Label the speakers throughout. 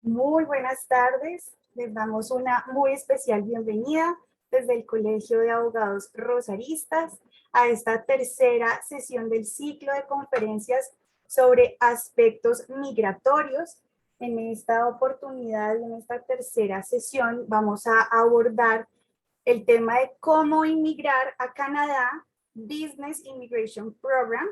Speaker 1: Muy buenas tardes. Les damos una muy especial bienvenida desde el Colegio de Abogados Rosaristas a esta tercera sesión del ciclo de conferencias sobre aspectos migratorios. En esta oportunidad, en esta tercera sesión, vamos a abordar el tema de cómo inmigrar a Canadá, Business Immigration Program,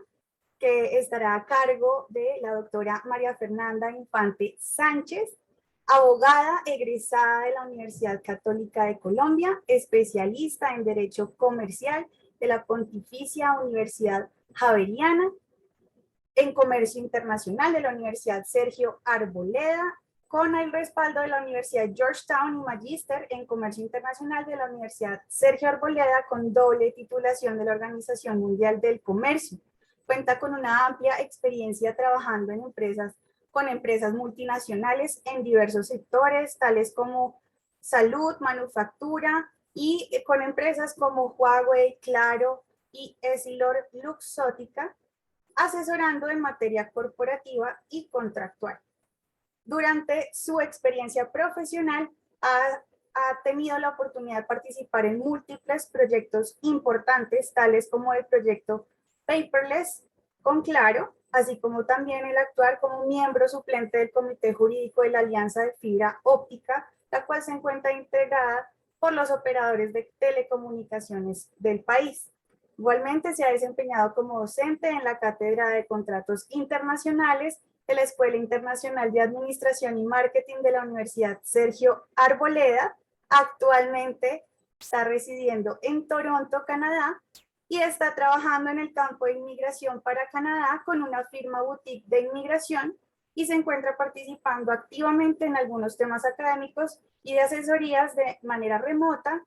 Speaker 1: que estará a cargo de la doctora María Fernanda Infante Sánchez, abogada egresada de la Universidad Católica de Colombia, especialista en Derecho Comercial de la Pontificia Universidad Javeriana, en Comercio Internacional de la Universidad Sergio Arboleda, con el respaldo de la Universidad Georgetown y Magíster en Comercio Internacional de la Universidad Sergio Arboleda, con doble titulación de la Organización Mundial del Comercio. Cuenta con una amplia experiencia trabajando con empresas multinacionales en diversos sectores, tales como salud, manufactura, y con empresas como Huawei, Claro y Essilor Luxótica, asesorando en materia corporativa y contractual. Durante su experiencia profesional ha tenido la oportunidad de participar en múltiples proyectos importantes, tales como el proyecto Paperless con Claro, así como también el actuar como miembro suplente del Comité Jurídico de la Alianza de Fibra Óptica, la cual se encuentra integrada por los operadores de telecomunicaciones del país. Igualmente se ha desempeñado como docente en la Cátedra de Contratos Internacionales de la Escuela Internacional de Administración y Marketing de la Universidad Sergio Arboleda. Actualmente está residiendo en Toronto, Canadá, y está trabajando en el campo de inmigración para Canadá con una firma boutique de inmigración, y se encuentra participando activamente en algunos temas académicos y de asesorías de manera remota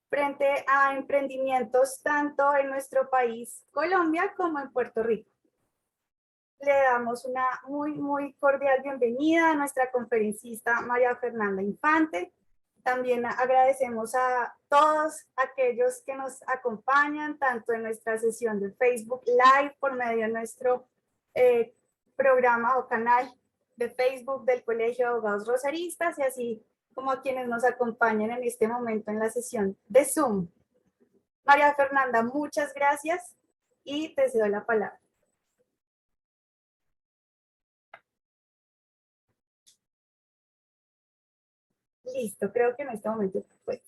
Speaker 1: frente a emprendimientos tanto en nuestro país, Colombia, como en Puerto Rico. Le damos una muy cordial bienvenida a nuestra conferencista María Fernanda Infante. También agradecemos a todos aquellos que nos acompañan, tanto en nuestra sesión de Facebook Live, por medio de nuestro programa o canal de Facebook del Colegio de Abogados Rosaristas, y así como a quienes nos acompañan en este momento en la sesión de Zoom. María Fernanda, muchas gracias y te cedo la palabra. Listo, creo que en este momento pues.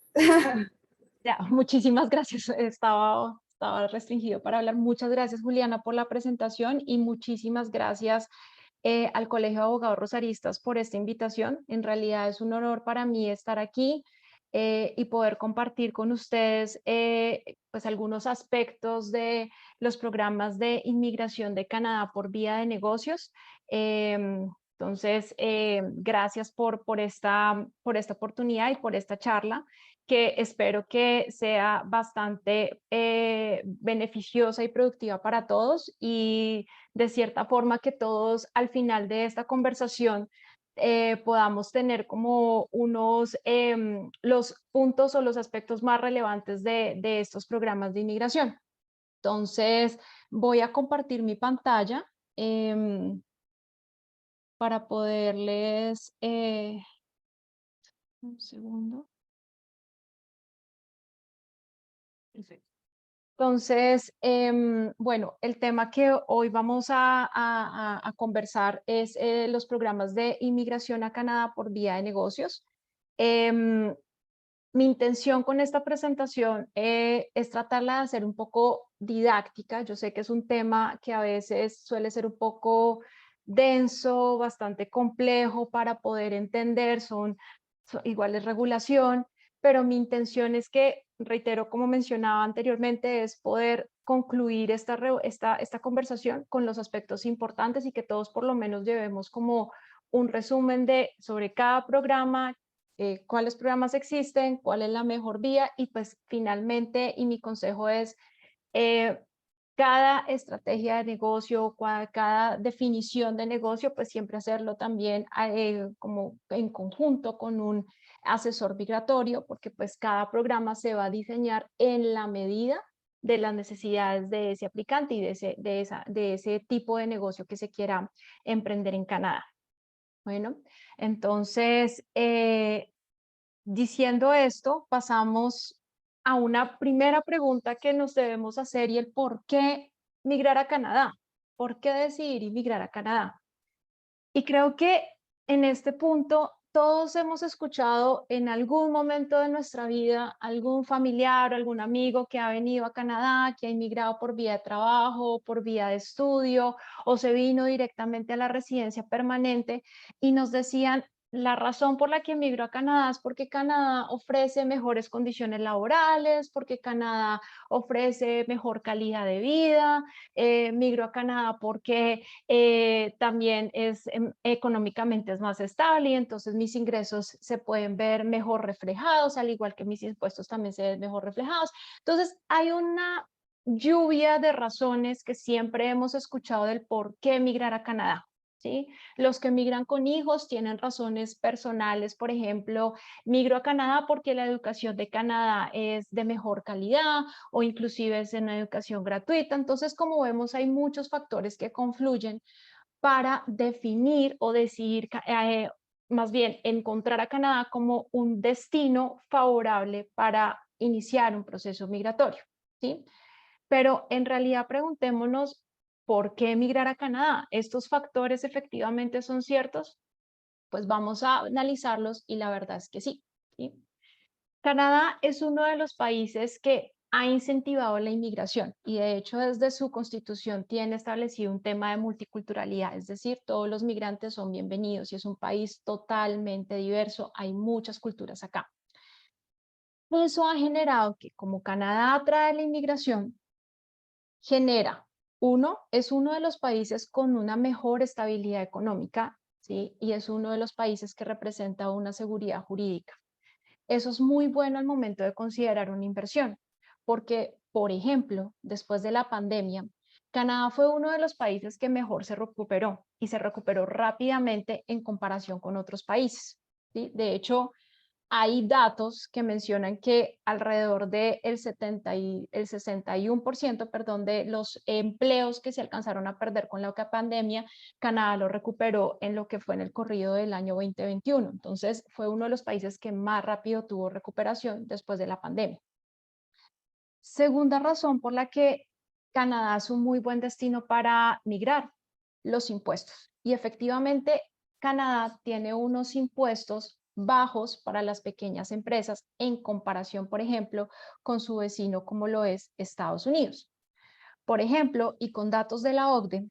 Speaker 2: Ya, muchísimas gracias. Estaba restringido para hablar. Muchas gracias, Juliana, por la presentación y muchísimas gracias al Colegio de Abogados Rosaristas por esta invitación. En realidad es un honor para mí estar aquí y poder compartir con ustedes pues algunos aspectos de los programas de inmigración de Canadá por vía de negocios. Entonces, gracias por esta oportunidad y por esta charla, que espero que sea bastante beneficiosa y productiva para todos, y de cierta forma que todos al final de esta conversación podamos tener como los puntos o los aspectos más relevantes de estos programas de inmigración. Entonces, voy a compartir mi pantalla para poderles... un segundo. Perfecto. Entonces, bueno, el tema que hoy vamos a conversar es los programas de inmigración a Canadá por vía de negocios. Mi intención con esta presentación es tratarla de hacer un poco didáctica. Yo sé que es un tema que a veces suele ser un poco denso, bastante complejo para poder entender, igual es regulación, pero mi intención es que, reitero, como mencionaba anteriormente, es poder concluir esta conversación con los aspectos importantes y que todos por lo menos llevemos como un resumen sobre cada programa, cuáles programas existen, cuál es la mejor vía, y pues finalmente, y mi consejo es, cada estrategia de negocio, cada definición de negocio, pues siempre hacerlo también como en conjunto con un asesor migratorio, porque pues cada programa se va a diseñar en la medida de las necesidades de ese aplicante y de ese tipo de negocio que se quiera emprender en Canadá. Bueno, entonces, diciendo esto, pasamos a una primera pregunta que nos debemos hacer y el por qué migrar a Canadá. ¿Por qué decidir migrar a Canadá? Y creo que en este punto todos hemos escuchado en algún momento de nuestra vida algún familiar o algún amigo que ha venido a Canadá, que ha inmigrado por vía de trabajo, por vía de estudio o se vino directamente a la residencia permanente y nos decían, la razón por la que emigró a Canadá es porque Canadá ofrece mejores condiciones laborales, porque Canadá ofrece mejor calidad de vida, migró a Canadá porque también es económicamente es más estable y entonces mis ingresos se pueden ver mejor reflejados, al igual que mis impuestos también se ven mejor reflejados. Entonces hay una lluvia de razones que siempre hemos escuchado del por qué migrar a Canadá. ¿Sí? Los que migran con hijos tienen razones personales, por ejemplo, migro a Canadá porque la educación de Canadá es de mejor calidad o inclusive es una educación gratuita. Entonces, como vemos, hay muchos factores que confluyen para definir o decidir, más bien encontrar a Canadá como un destino favorable para iniciar un proceso migratorio, ¿sí? Pero en realidad preguntémonos, ¿por qué emigrar a Canadá? ¿Estos factores efectivamente son ciertos? Pues vamos a analizarlos y la verdad es que sí, ¿sí? Canadá es uno de los países que ha incentivado la inmigración y de hecho desde su constitución tiene establecido un tema de multiculturalidad, es decir, todos los migrantes son bienvenidos y es un país totalmente diverso, hay muchas culturas acá. Eso ha generado que como Canadá atrae la inmigración, genera, uno, es uno de los países con una mejor estabilidad económica, ¿sí? Y es uno de los países que representa una seguridad jurídica. Eso es muy bueno al momento de considerar una inversión, porque, por ejemplo, después de la pandemia, Canadá fue uno de los países que mejor se recuperó y se recuperó rápidamente en comparación con otros países, ¿sí? De hecho, hay datos que mencionan que alrededor del el 61%, perdón, de los empleos que se alcanzaron a perder con la pandemia, Canadá lo recuperó en lo que fue en el corrido del año 2021. Entonces, fue uno de los países que más rápido tuvo recuperación después de la pandemia. Segunda razón por la que Canadá es un muy buen destino para migrar, los impuestos. Y efectivamente, Canadá tiene unos impuestos bajos para las pequeñas empresas en comparación, por ejemplo, con su vecino como lo es Estados Unidos. Por ejemplo, y con datos de la OCDE,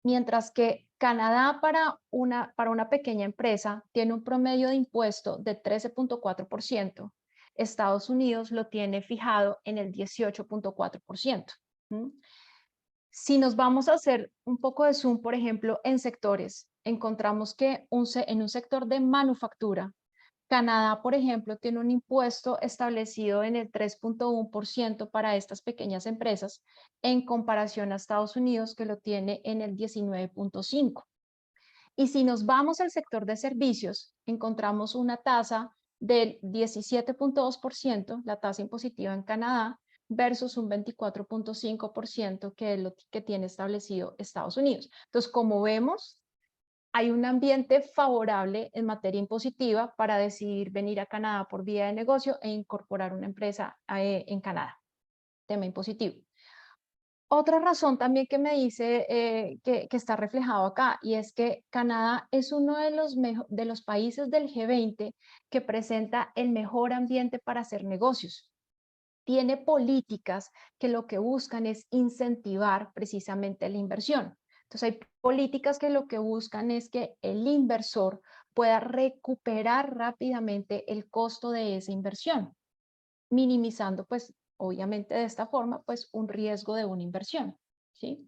Speaker 2: mientras que Canadá para una pequeña empresa tiene un promedio de impuesto de 13.4%, Estados Unidos lo tiene fijado en el 18.4%. Si nos vamos a hacer un poco de zoom, por ejemplo, en sectores, encontramos que en un sector de manufactura, Canadá, por ejemplo, tiene un impuesto establecido en el 3.1% para estas pequeñas empresas, en comparación a Estados Unidos, que lo tiene en el 19.5%. Y si nos vamos al sector de servicios, encontramos una tasa del 17.2%, la tasa impositiva en Canadá, versus un 24.5% que es lo que tiene establecido Estados Unidos. Entonces, como vemos, hay un ambiente favorable en materia impositiva para decidir venir a Canadá por vía de negocio e incorporar una empresa en Canadá. Tema impositivo. Otra razón también que me dice que está reflejado acá y es que Canadá es uno de los países del G20 que presenta el mejor ambiente para hacer negocios. Tiene políticas que lo que buscan es incentivar precisamente la inversión. Entonces hay políticas que lo que buscan es que el inversor pueda recuperar rápidamente el costo de esa inversión, minimizando pues obviamente de esta forma pues un riesgo de una inversión, ¿sí?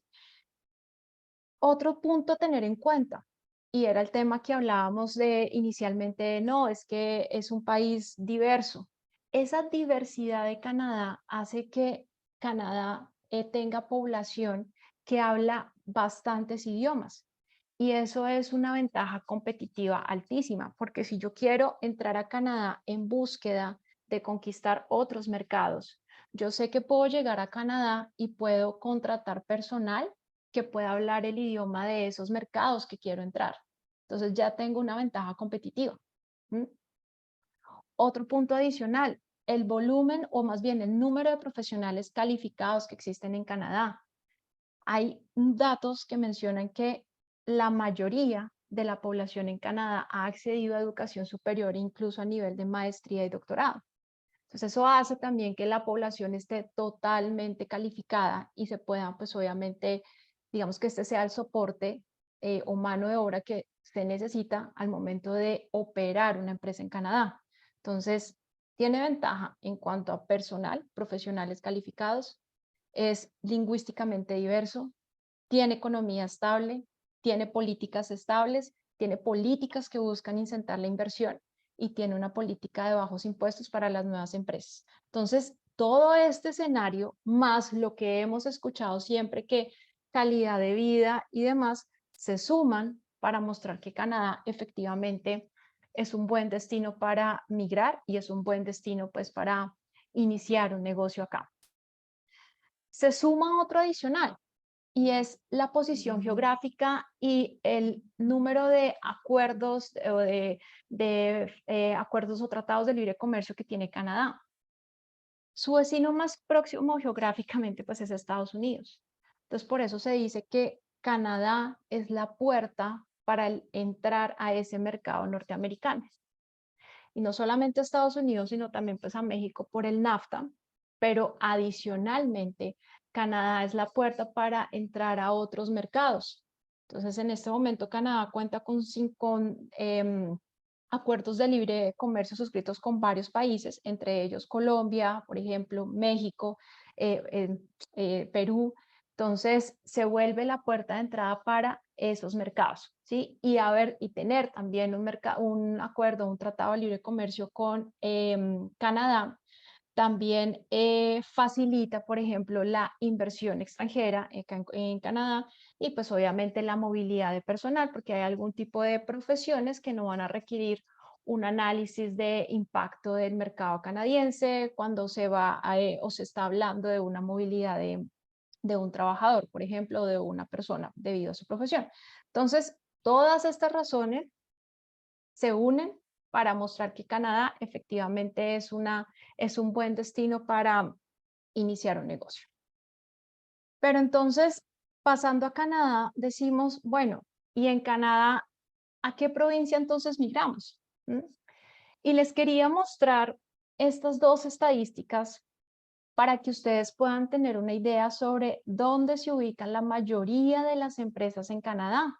Speaker 2: Otro punto a tener en cuenta, y era el tema que hablábamos de inicialmente, no, es que es un país diverso. Esa diversidad de Canadá hace que Canadá tenga población que habla bastantes idiomas. Y eso es una ventaja competitiva altísima, porque si yo quiero entrar a Canadá en búsqueda de conquistar otros mercados, yo sé que puedo llegar a Canadá y puedo contratar personal que pueda hablar el idioma de esos mercados que quiero entrar. Entonces ya tengo una ventaja competitiva. ¿Mm? Otro punto adicional, el volumen o más bien el número de profesionales calificados que existen en Canadá. Hay datos que mencionan que la mayoría de la población en Canadá ha accedido a educación superior, incluso a nivel de maestría y doctorado. Entonces eso hace también que la población esté totalmente calificada y se pueda, pues obviamente, digamos que este sea el soporte o mano de obra que se necesita al momento de operar una empresa en Canadá. Entonces, tiene ventaja en cuanto a personal, profesionales calificados, es lingüísticamente diverso, tiene economía estable, tiene políticas estables, tiene políticas que buscan incentivar la inversión y tiene una política de bajos impuestos para las nuevas empresas. Entonces, todo este escenario, más lo que hemos escuchado siempre, que calidad de vida y demás, se suman para mostrar que Canadá efectivamente es un buen destino para migrar y es un buen destino pues para iniciar un negocio acá. Se suma otro adicional, y es la posición geográfica y el número de acuerdos o de acuerdos o tratados de libre comercio que tiene Canadá. Su vecino más próximo geográficamente pues es Estados Unidos. Entonces por eso se dice que Canadá es la puerta para entrar a ese mercado norteamericano. Y no solamente a Estados Unidos, sino también pues a México por el NAFTA, pero adicionalmente Canadá es la puerta para entrar a otros mercados. Entonces, en este momento Canadá cuenta con acuerdos de libre comercio suscritos con varios países, entre ellos Colombia, por ejemplo, México, Perú. Entonces, se vuelve la puerta de entrada para esos mercados, ¿sí? Y tener también un acuerdo, un tratado de libre comercio con Canadá también facilita, por ejemplo, la inversión extranjera en Canadá y pues obviamente la movilidad de personal, porque hay algún tipo de profesiones que no van a requerir un análisis de impacto del mercado canadiense cuando se va o se está hablando de una movilidad de un trabajador, por ejemplo, o de una persona debido a su profesión. Entonces, todas estas razones se unen para mostrar que Canadá efectivamente es un buen destino para iniciar un negocio. Pero entonces, pasando a Canadá, decimos, bueno, ¿y en Canadá a qué provincia entonces migramos? ¿Mm? Y les quería mostrar estas dos estadísticas para que ustedes puedan tener una idea sobre dónde se ubican la mayoría de las empresas en Canadá.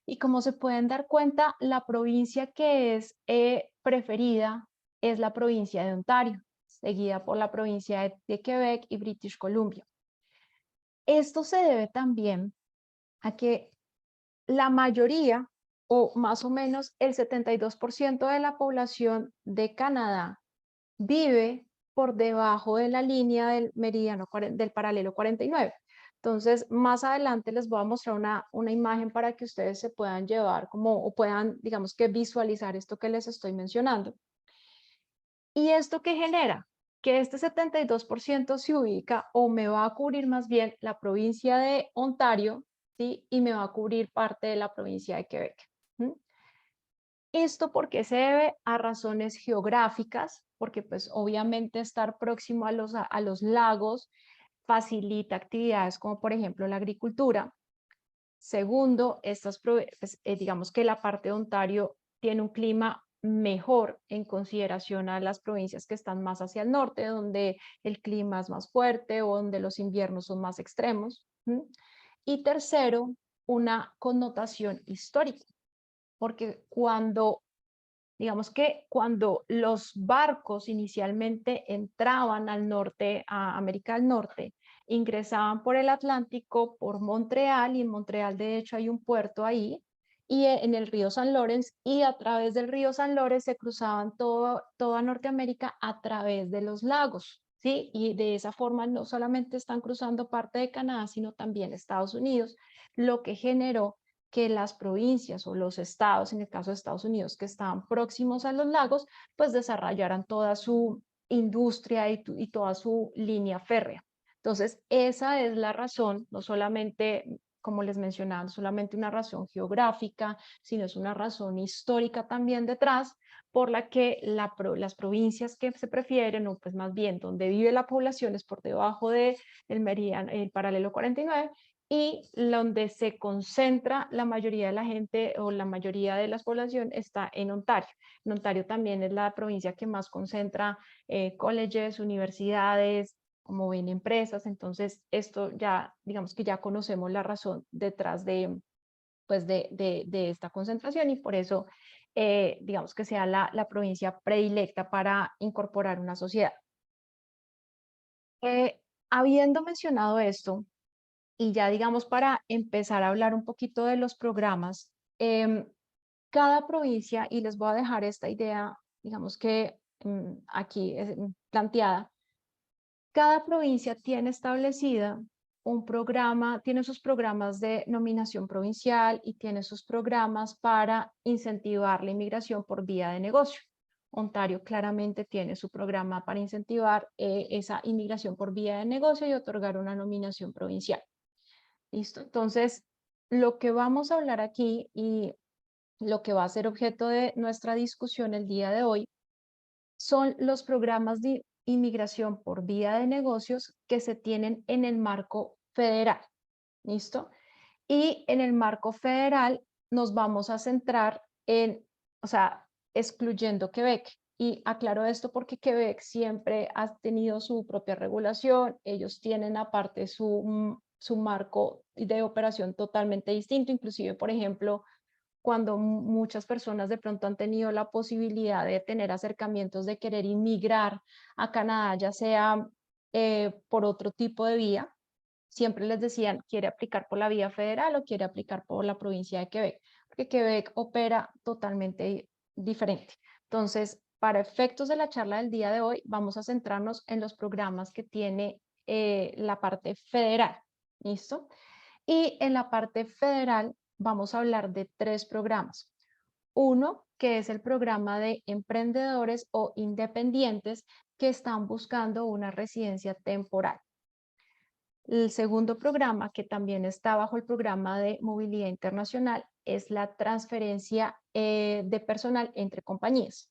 Speaker 2: Y como se pueden dar cuenta, la provincia que es preferida es la provincia de Ontario, seguida por la provincia de Quebec y British Columbia. Esto se debe también a que la mayoría, o más o menos el 72% de la población de Canadá vive por debajo de la línea del meridiano del paralelo 49. Entonces, más adelante les voy a mostrar una imagen para que ustedes se puedan llevar o puedan, digamos que visualizar esto que les estoy mencionando. ¿Y esto qué genera? Que este 72% se ubica o me va a cubrir más bien la provincia de Ontario, ¿sí? Y me va a cubrir parte de la provincia de Quebec. ¿Mm? Esto porque se debe a razones geográficas, porque pues obviamente estar próximo a los lagos facilita actividades como por ejemplo la agricultura. Segundo, digamos que la parte de Ontario tiene un clima mejor en consideración a las provincias que están más hacia el norte, donde el clima es más fuerte o donde los inviernos son más extremos. ¿Mm? Y tercero, una connotación histórica, porque digamos que cuando los barcos inicialmente entraban al norte, a América del Norte, ingresaban por el Atlántico, por Montreal, y en Montreal de hecho hay un puerto ahí, y en el río San Lawrence, y a través del río San Lawrence se cruzaban toda Norteamérica a través de los lagos, ¿sí? Y de esa forma no solamente están cruzando parte de Canadá, sino también Estados Unidos, lo que generó que las provincias o los estados, en el caso de Estados Unidos, que estaban próximos a los lagos, pues desarrollaran toda su industria y toda su línea férrea. Entonces, esa es la razón, no solamente como les mencionaba, no solamente una razón geográfica, sino es una razón histórica también detrás, por la que las provincias que se prefieren, o pues más bien donde vive la población es por debajo del meridiano, el paralelo 49, y donde se concentra la mayoría de la gente o la mayoría de la población está en Ontario. En Ontario también es la provincia que más concentra colleges, universidades, como ven, empresas. Entonces, esto ya, digamos que ya conocemos la razón detrás de, pues de esta concentración, y por eso, digamos que sea la provincia predilecta para incorporar una sociedad. Habiendo mencionado esto, y ya digamos para empezar a hablar un poquito de los programas, cada provincia, y les voy a dejar esta idea, digamos que aquí planteada, cada provincia tiene establecida un programa, tiene sus programas de nominación provincial y tiene sus programas para incentivar la inmigración por vía de negocio. Ontario claramente tiene su programa para incentivar esa inmigración por vía de negocio y otorgar una nominación provincial. ¿Listo? Entonces, lo que vamos a hablar aquí y lo que va a ser objeto de nuestra discusión el día de hoy son los programas de inmigración por vía de negocios que se tienen en el marco federal. ¿Listo? Y en el marco federal nos vamos a centrar en, o sea, excluyendo Quebec. Y aclaro esto porque Quebec siempre ha tenido su propia regulación, ellos tienen aparte su marco de operación totalmente distinto, inclusive, por ejemplo, cuando muchas personas de pronto han tenido la posibilidad de tener acercamientos de querer inmigrar a Canadá, ya sea por otro tipo de vía, siempre les decían, ¿quiere aplicar por la vía federal o quiere aplicar por la provincia de Quebec? Porque Quebec opera totalmente diferente. Entonces, para efectos de la charla del día de hoy, vamos a centrarnos en los programas que tiene la parte federal. ¿Listo? Y en la parte federal vamos a hablar de 3 programas. Uno, que es el programa de emprendedores o independientes que están buscando una residencia temporal. El segundo programa, que también está bajo el programa de movilidad internacional, es la transferencia de personal entre compañías.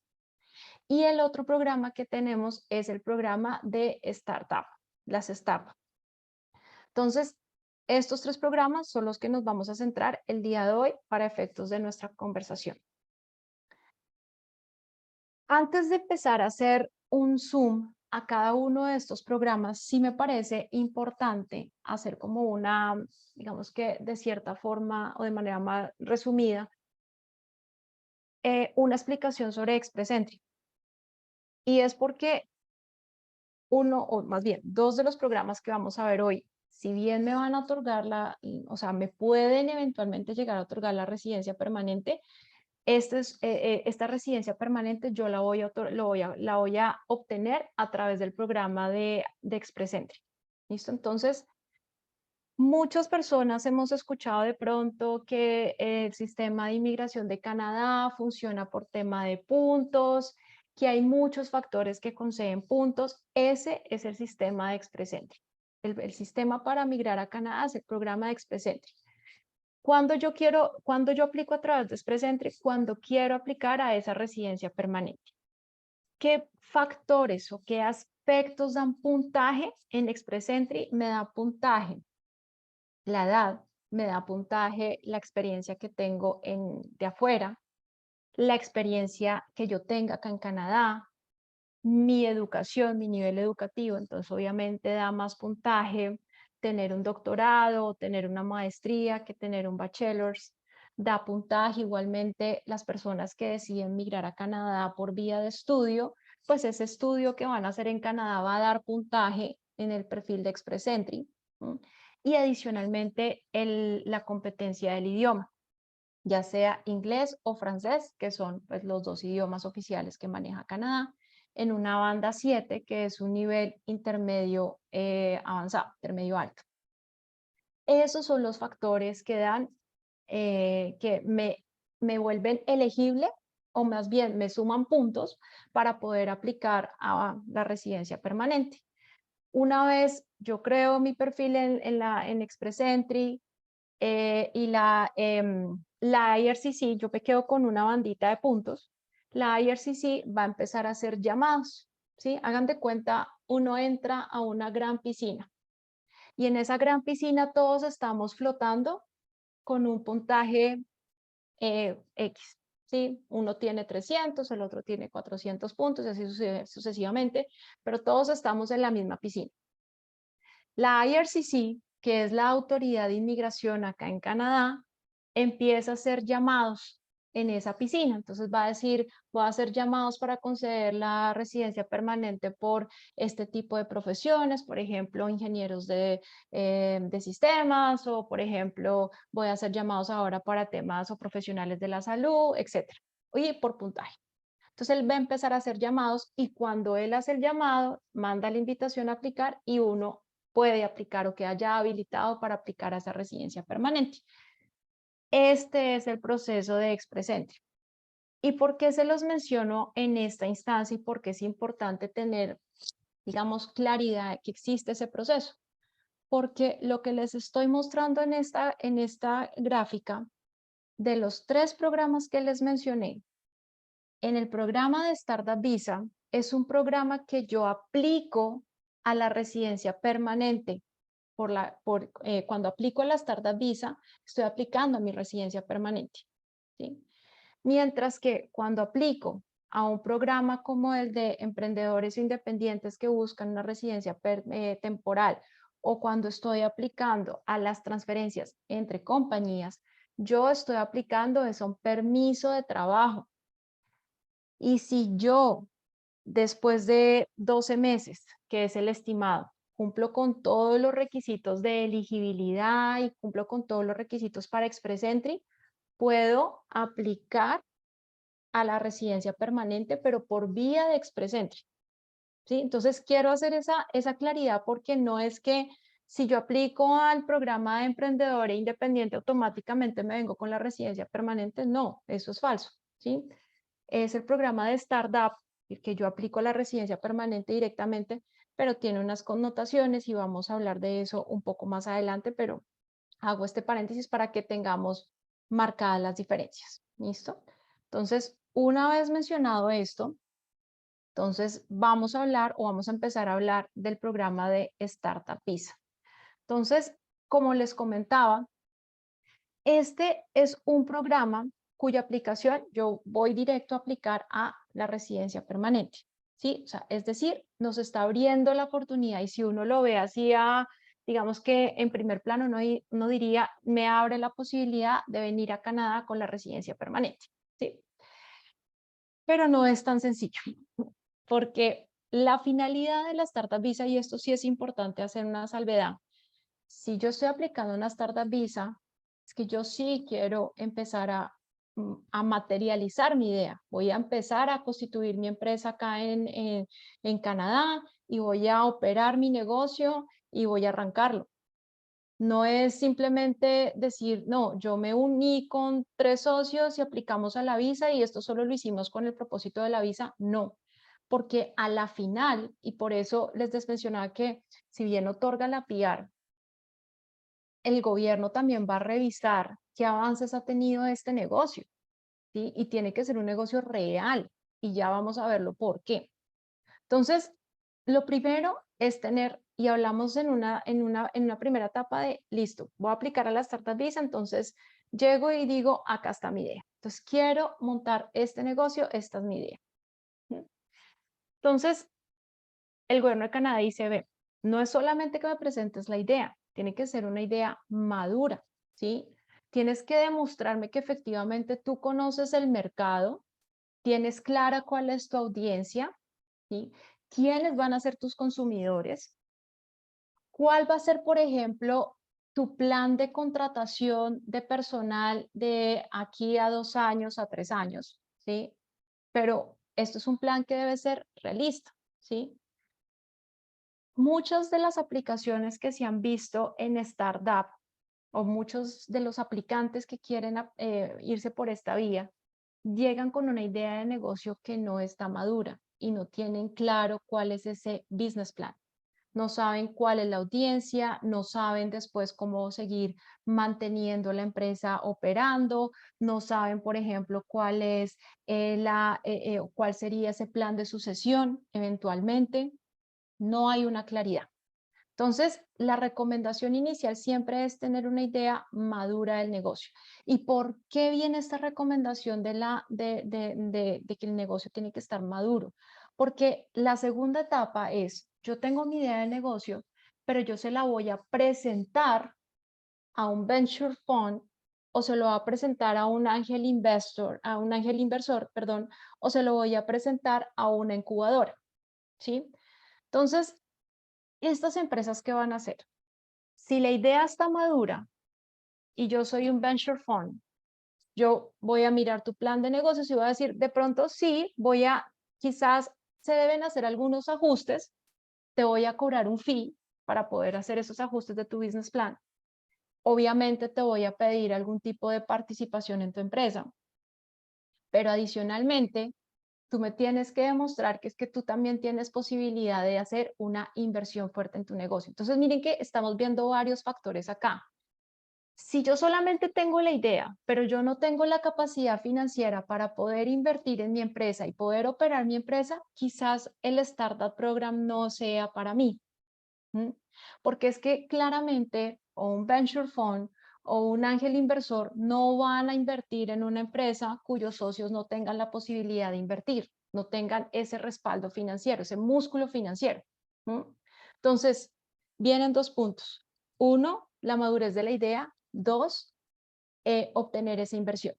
Speaker 2: Y el otro programa que tenemos es el programa de startup, las startups. Entonces, estos 3 programas son los que nos vamos a centrar el día de hoy para efectos de nuestra conversación. Antes de empezar a hacer un zoom a cada uno de estos programas, sí me parece importante hacer como una, digamos que de cierta forma o de manera más resumida, una explicación sobre Express Entry. Y es porque uno, o más bien, 2 de los programas que vamos a ver hoy, si bien me van a otorgar o sea, me pueden eventualmente llegar a otorgar la residencia permanente, esta residencia permanente yo la voy a obtener a través del programa de Express Entry. ¿Listo? Entonces, muchas personas hemos escuchado de pronto que el sistema de inmigración de Canadá funciona por tema de puntos, que hay muchos factores que conceden puntos. Ese es el sistema de Express Entry. El sistema para migrar a Canadá es el programa de Express Entry. Cuando yo aplico a través de Express Entry, cuando quiero aplicar a esa residencia permanente. ¿Qué factores o qué aspectos dan puntaje en Express Entry? Me da puntaje la edad, me da puntaje la experiencia que tengo de afuera, la experiencia que yo tenga acá en Canadá, mi educación, mi nivel educativo. Entonces, obviamente da más puntaje tener un doctorado o tener una maestría que tener un bachelor's. Da puntaje igualmente las personas que deciden migrar a Canadá por vía de estudio, pues ese estudio que van a hacer en Canadá va a dar puntaje en el perfil de Express Entry. Y adicionalmente la competencia del idioma, ya sea inglés o francés, que son pues, los 2 idiomas oficiales que maneja Canadá, en una banda 7, que es un nivel intermedio avanzado, intermedio alto. Esos son los factores que dan, que me vuelven elegible, o más bien me suman puntos para poder aplicar a la residencia permanente. Una vez yo creo mi perfil en Express Entry, y la IRCC, yo me quedo con una bandita de puntos. La IRCC va a empezar a hacer llamados, ¿sí? Hagan de cuenta, uno entra a una gran piscina y en esa gran piscina todos estamos flotando con un puntaje X, ¿sí? Uno tiene 300, el otro tiene 400 puntos y así sucesivamente, pero todos estamos en la misma piscina. La IRCC, que es la autoridad de inmigración acá en Canadá, empieza a hacer llamados en esa piscina. Entonces va a decir, voy a hacer llamados para conceder la residencia permanente por este tipo de profesiones, por ejemplo, ingenieros de sistemas, o por ejemplo, voy a hacer llamados ahora para temas o profesionales de la salud, etcétera. Oye, por puntaje. Entonces él va a empezar a hacer llamados y cuando él hace el llamado, manda la invitación a aplicar y uno puede aplicar o queda ya habilitado para aplicar a esa residencia permanente. Este es el proceso de Express Entry. ¿Y por qué se los menciono en esta instancia y por qué es importante tener, digamos, claridad de que existe ese proceso? Porque lo que les estoy mostrando en esta gráfica, de los 3 programas que les mencioné, en el programa de Startup Visa es un programa que yo aplico a la residencia permanente. Cuando aplico a la Startup Visa, estoy aplicando a mi residencia permanente, ¿sí? Mientras que cuando aplico a un programa como el de emprendedores independientes que buscan una residencia temporal, o cuando estoy aplicando a las transferencias entre compañías, yo estoy aplicando es un permiso de trabajo. Y si yo, después de 12 meses, que es el estimado, cumplo con todos los requisitos de elegibilidad y cumplo con todos los requisitos para Express Entry, puedo aplicar a la residencia permanente, pero por vía de Express Entry, ¿sí? Entonces, quiero hacer esa claridad porque no es que si yo aplico al programa de emprendedor e independiente, automáticamente me vengo con la residencia permanente. No, eso es falso, ¿sí? Es el programa de Startup, el que yo aplico a la residencia permanente directamente, pero tiene unas connotaciones y vamos a hablar de eso un poco más adelante, pero hago este paréntesis para que tengamos marcadas las diferencias. ¿Listo? Entonces, una vez mencionado esto, entonces vamos a hablar o vamos a empezar a hablar del programa de Startup Visa. Entonces, como les comentaba, este es un programa cuya aplicación yo voy directo a aplicar a la residencia permanente, ¿sí? O sea, es decir, nos está abriendo la oportunidad y si uno lo ve así, digamos que en primer plano uno diría, me abre la posibilidad de venir a Canadá con la residencia permanente, ¿sí? Pero no es tan sencillo, porque la finalidad de la Startup Visa, y esto sí es importante hacer una salvedad, si yo estoy aplicando una Startup Visa, es que yo sí quiero empezar a materializar mi idea. Voy a empezar a constituir mi empresa acá en Canadá y voy a operar mi negocio y voy a arrancarlo. No es simplemente decir, no, yo me uní con 3 socios y aplicamos a la visa y esto solo lo hicimos con el propósito de la visa. No, porque a la final, y por eso les mencionaba que si bien otorga la PR, el gobierno también va a revisar qué avances ha tenido este negocio, ¿sí? Y tiene que ser un negocio real y ya vamos a verlo por qué. Entonces, lo primero es tener, y hablamos en una primera etapa de, listo, voy a aplicar a la Startup Visa, entonces llego y digo, acá está mi idea. Entonces, quiero montar este negocio, esta es mi idea. Entonces, el gobierno de Canadá dice, ve, no es solamente que me presentes la idea, tiene que ser una idea madura, ¿sí? Tienes que demostrarme que efectivamente tú conoces el mercado, tienes clara cuál es tu audiencia, ¿sí? ¿Quiénes van a ser tus consumidores? ¿Cuál va a ser, por ejemplo, tu plan de contratación de personal de aquí a 2 años, a 3 años, ¿sí? Pero esto es un plan que debe ser realista, ¿sí? Muchas de las aplicaciones que se han visto en Startup o muchos de los aplicantes que quieren irse por esta vía, llegan con una idea de negocio que no está madura y no tienen claro cuál es ese business plan. no saben cuál es la audiencia, no saben después cómo seguir manteniendo la empresa operando, no saben, por ejemplo, cuál sería ese plan de sucesión eventualmente, no hay una claridad. Entonces, la recomendación inicial siempre es tener una idea madura del negocio. ¿Y por qué viene esta recomendación de que el negocio tiene que estar maduro? Porque la segunda etapa es, yo tengo mi idea de negocio, pero yo se la voy a presentar a un venture fund o se lo va a presentar a un ángel inversor, perdón, o se lo voy a presentar a una incubadora, ¿sí? Entonces, estas empresas, ¿qué van a hacer? Si la idea está madura y yo soy un venture fund, yo voy a mirar tu plan de negocios y voy a decir, de pronto sí, quizás se deben hacer algunos ajustes, te voy a cobrar un fee para poder hacer esos ajustes de tu business plan. Obviamente te voy a pedir algún tipo de participación en tu empresa, pero adicionalmente tú me tienes que demostrar que es que tú también tienes posibilidad de hacer una inversión fuerte en tu negocio. Entonces, miren que estamos viendo varios factores acá. Si yo solamente tengo la idea, pero yo no tengo la capacidad financiera para poder invertir en mi empresa y poder operar mi empresa, quizás el Startup Program no sea para mí. Porque es que claramente o un venture fund o un ángel inversor no van a invertir en una empresa cuyos socios no tengan la posibilidad de invertir, no tengan ese respaldo financiero, ese músculo financiero. Entonces, vienen dos puntos. Uno, la madurez de la idea. Dos, obtener esa inversión.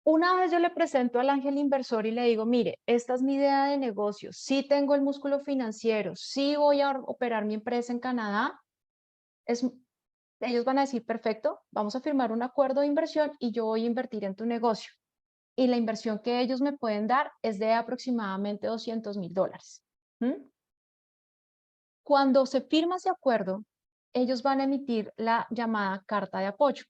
Speaker 2: Una vez yo le presento al ángel inversor y le digo, mire, esta es mi idea de negocio, sí tengo el músculo financiero, sí voy a operar mi empresa en Canadá, ellos van a decir, perfecto, vamos a firmar un acuerdo de inversión y yo voy a invertir en tu negocio. Y la inversión que ellos me pueden dar es de aproximadamente $200,000. Cuando se firma ese acuerdo, ellos van a emitir la llamada carta de apoyo.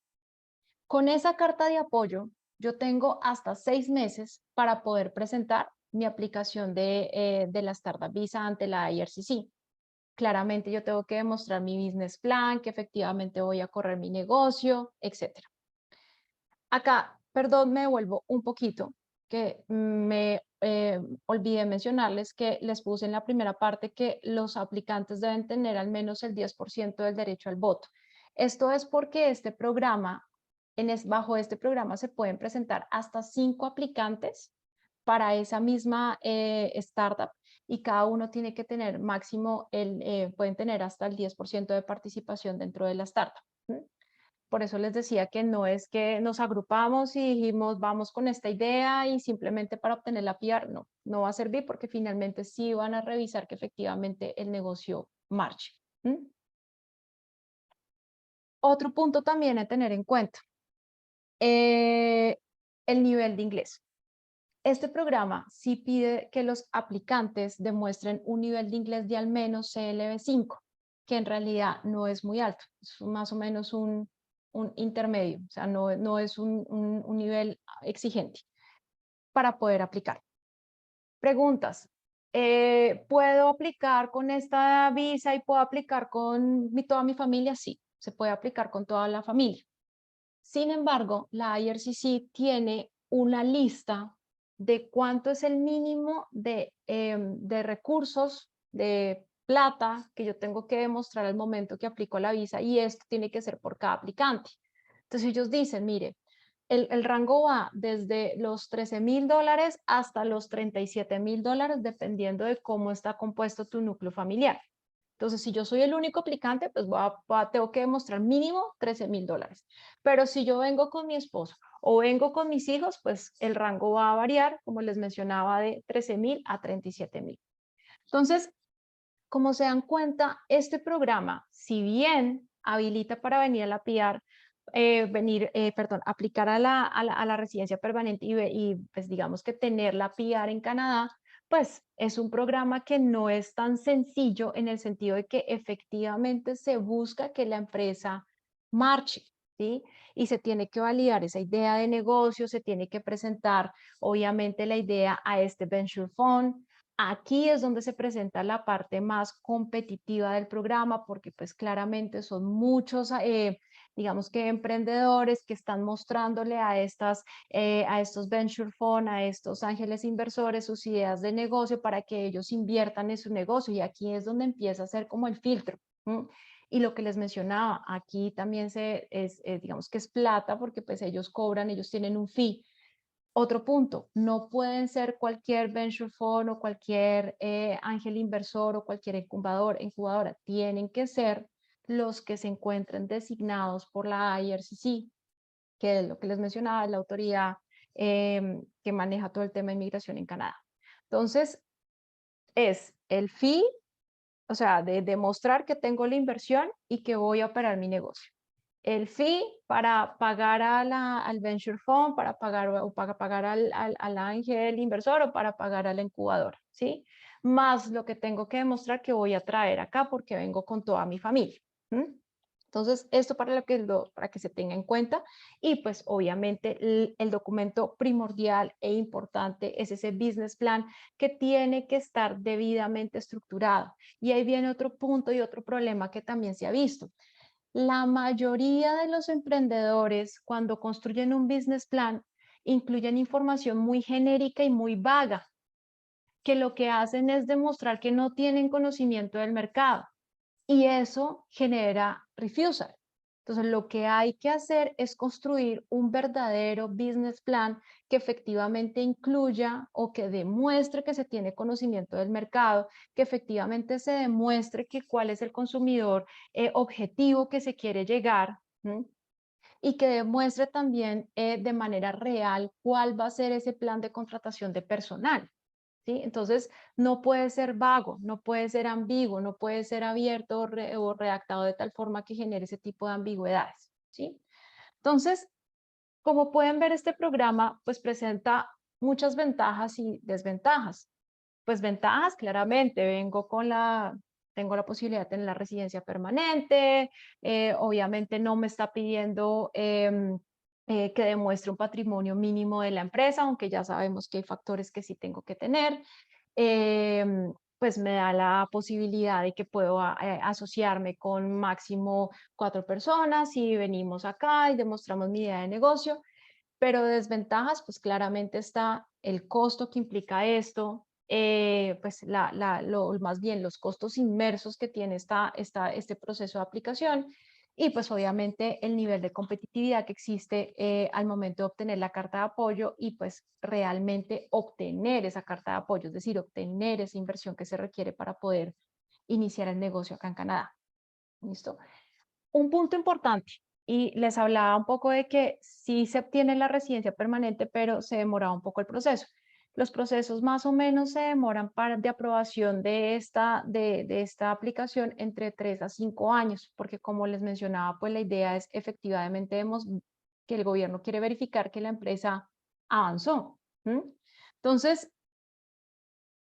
Speaker 2: Con esa carta de apoyo, yo tengo hasta 6 meses para poder presentar mi aplicación de la Startup Visa ante la IRCC. Claramente yo tengo que demostrar mi business plan, que efectivamente voy a correr mi negocio, etc. Acá, perdón, me devuelvo un poquito, que me olvidé mencionarles que les puse en la primera parte que los aplicantes deben tener al menos el 10% del derecho al voto. Esto es porque este programa, bajo este programa se pueden presentar hasta 5 aplicantes para esa misma startup y cada uno tiene que tener pueden tener hasta el 10% de participación dentro de la startup. Por eso les decía que no es que nos agrupamos y dijimos vamos con esta idea y simplemente para obtener la PR, no, no va a servir porque finalmente sí van a revisar que efectivamente el negocio marche. Otro punto también a tener en cuenta, el nivel de inglés. Este programa sí pide que los aplicantes demuestren un nivel de inglés de al menos CLB5, que en realidad no es muy alto, es más o menos un intermedio, o sea, no es un nivel exigente para poder aplicar. Preguntas. ¿Puedo aplicar con esta visa y puedo aplicar con toda mi familia? Sí, se puede aplicar con toda la familia. Sin embargo, la IRCC tiene una lista de cuánto es el mínimo de recursos, de plata que yo tengo que demostrar al momento que aplico la visa y esto tiene que ser por cada aplicante. Entonces ellos dicen, mire, el rango va desde los $13,000 hasta los $37,000 dependiendo de cómo está compuesto tu núcleo familiar. Entonces, si yo soy el único aplicante, pues tengo que demostrar mínimo $13,000. Pero si yo vengo con mi esposo o vengo con mis hijos, pues el rango va a variar, como les mencionaba, de 13,000 a 37,000. Entonces, como se dan cuenta, este programa, si bien habilita para venir a la PR, aplicar a la residencia permanente y pues digamos que tener la PR en Canadá, pues es un programa que no es tan sencillo en el sentido de que efectivamente se busca que la empresa marche, ¿sí? Y se tiene que validar esa idea de negocio, se tiene que presentar obviamente la idea a este venture fund, Aquí es donde se presenta la parte más competitiva del programa, porque pues claramente son muchos, digamos que emprendedores que están mostrándole a estos venture fund, a estos ángeles inversores, sus ideas de negocio para que ellos inviertan en su negocio. Y aquí es donde empieza a ser como el filtro. ¿M? Y lo que les mencionaba, aquí también digamos que es plata, porque pues ellos cobran, ellos tienen un fee. Otro punto, no pueden ser cualquier venture fund o cualquier ángel inversor o cualquier incubadora. Tienen que ser los que se encuentren designados por la IRCC, que es lo que les mencionaba, es la autoridad que maneja todo el tema de inmigración en Canadá. Entonces, es el fee, o sea, de demostrar que tengo la inversión y que voy a operar mi negocio. El fee para pagar al venture fund, para pagar al ángel inversor o para pagar a la incubadora, ¿sí? Más lo que tengo que demostrar que voy a traer acá porque vengo con toda mi familia. ¿M? Entonces, esto para que se tenga en cuenta y pues obviamente el documento primordial e importante es ese business plan que tiene que estar debidamente estructurado. Y ahí viene otro punto y otro problema que también se ha visto. La mayoría de los emprendedores, cuando construyen un business plan, incluyen información muy genérica y muy vaga, que lo que hacen es demostrar que no tienen conocimiento del mercado y eso genera refusal. Entonces, lo que hay que hacer es construir un verdadero business plan que efectivamente incluya o que demuestre que se tiene conocimiento del mercado, que efectivamente se demuestre que cuál es el consumidor objetivo que se quiere llegar. ¿M? Y que demuestre también de manera real cuál va a ser ese plan de contratación de personal. ¿Sí? Entonces, no puede ser vago, no puede ser ambiguo, no puede ser abierto o redactado de tal forma que genere ese tipo de ambigüedades. ¿Sí? Entonces, como pueden ver, este programa pues presenta muchas ventajas y desventajas. Pues ventajas, claramente, tengo la posibilidad de tener la residencia permanente, obviamente no me está pidiendo que demuestre un patrimonio mínimo de la empresa, aunque ya sabemos que hay factores que sí tengo que tener. Pues me da la posibilidad de que puedo asociarme con máximo 4 personas y venimos acá y demostramos mi idea de negocio. Pero desventajas, pues claramente está el costo que implica esto, pues más bien los costos inmersos que tiene este proceso de aplicación y pues obviamente el nivel de competitividad que existe al momento de obtener la carta de apoyo y pues realmente obtener esa carta de apoyo, es decir, obtener esa inversión que se requiere para poder iniciar el negocio acá en Canadá. ¿Listo? Un punto importante, y les hablaba un poco de que sí se obtiene la residencia permanente, pero se demoraba un poco el proceso. Los procesos más o menos se demoran de aprobación de esta aplicación entre 3 a 5 años, porque como les mencionaba, pues la idea es efectivamente que el gobierno quiere verificar que la empresa avanzó. ¿M? Entonces,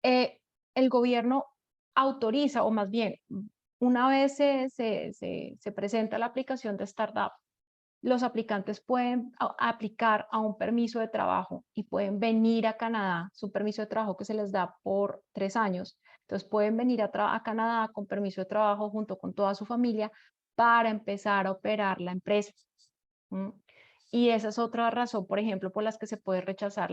Speaker 2: el gobierno autoriza, o más bien, una vez se presenta la aplicación de startup, los aplicantes pueden aplicar a un permiso de trabajo y pueden venir a Canadá, su permiso de trabajo que se les da por 3 años. Entonces pueden venir a Canadá con permiso de trabajo junto con toda su familia para empezar a operar la empresa. ¿M? Y esa es otra razón, por ejemplo, por las que se puede rechazar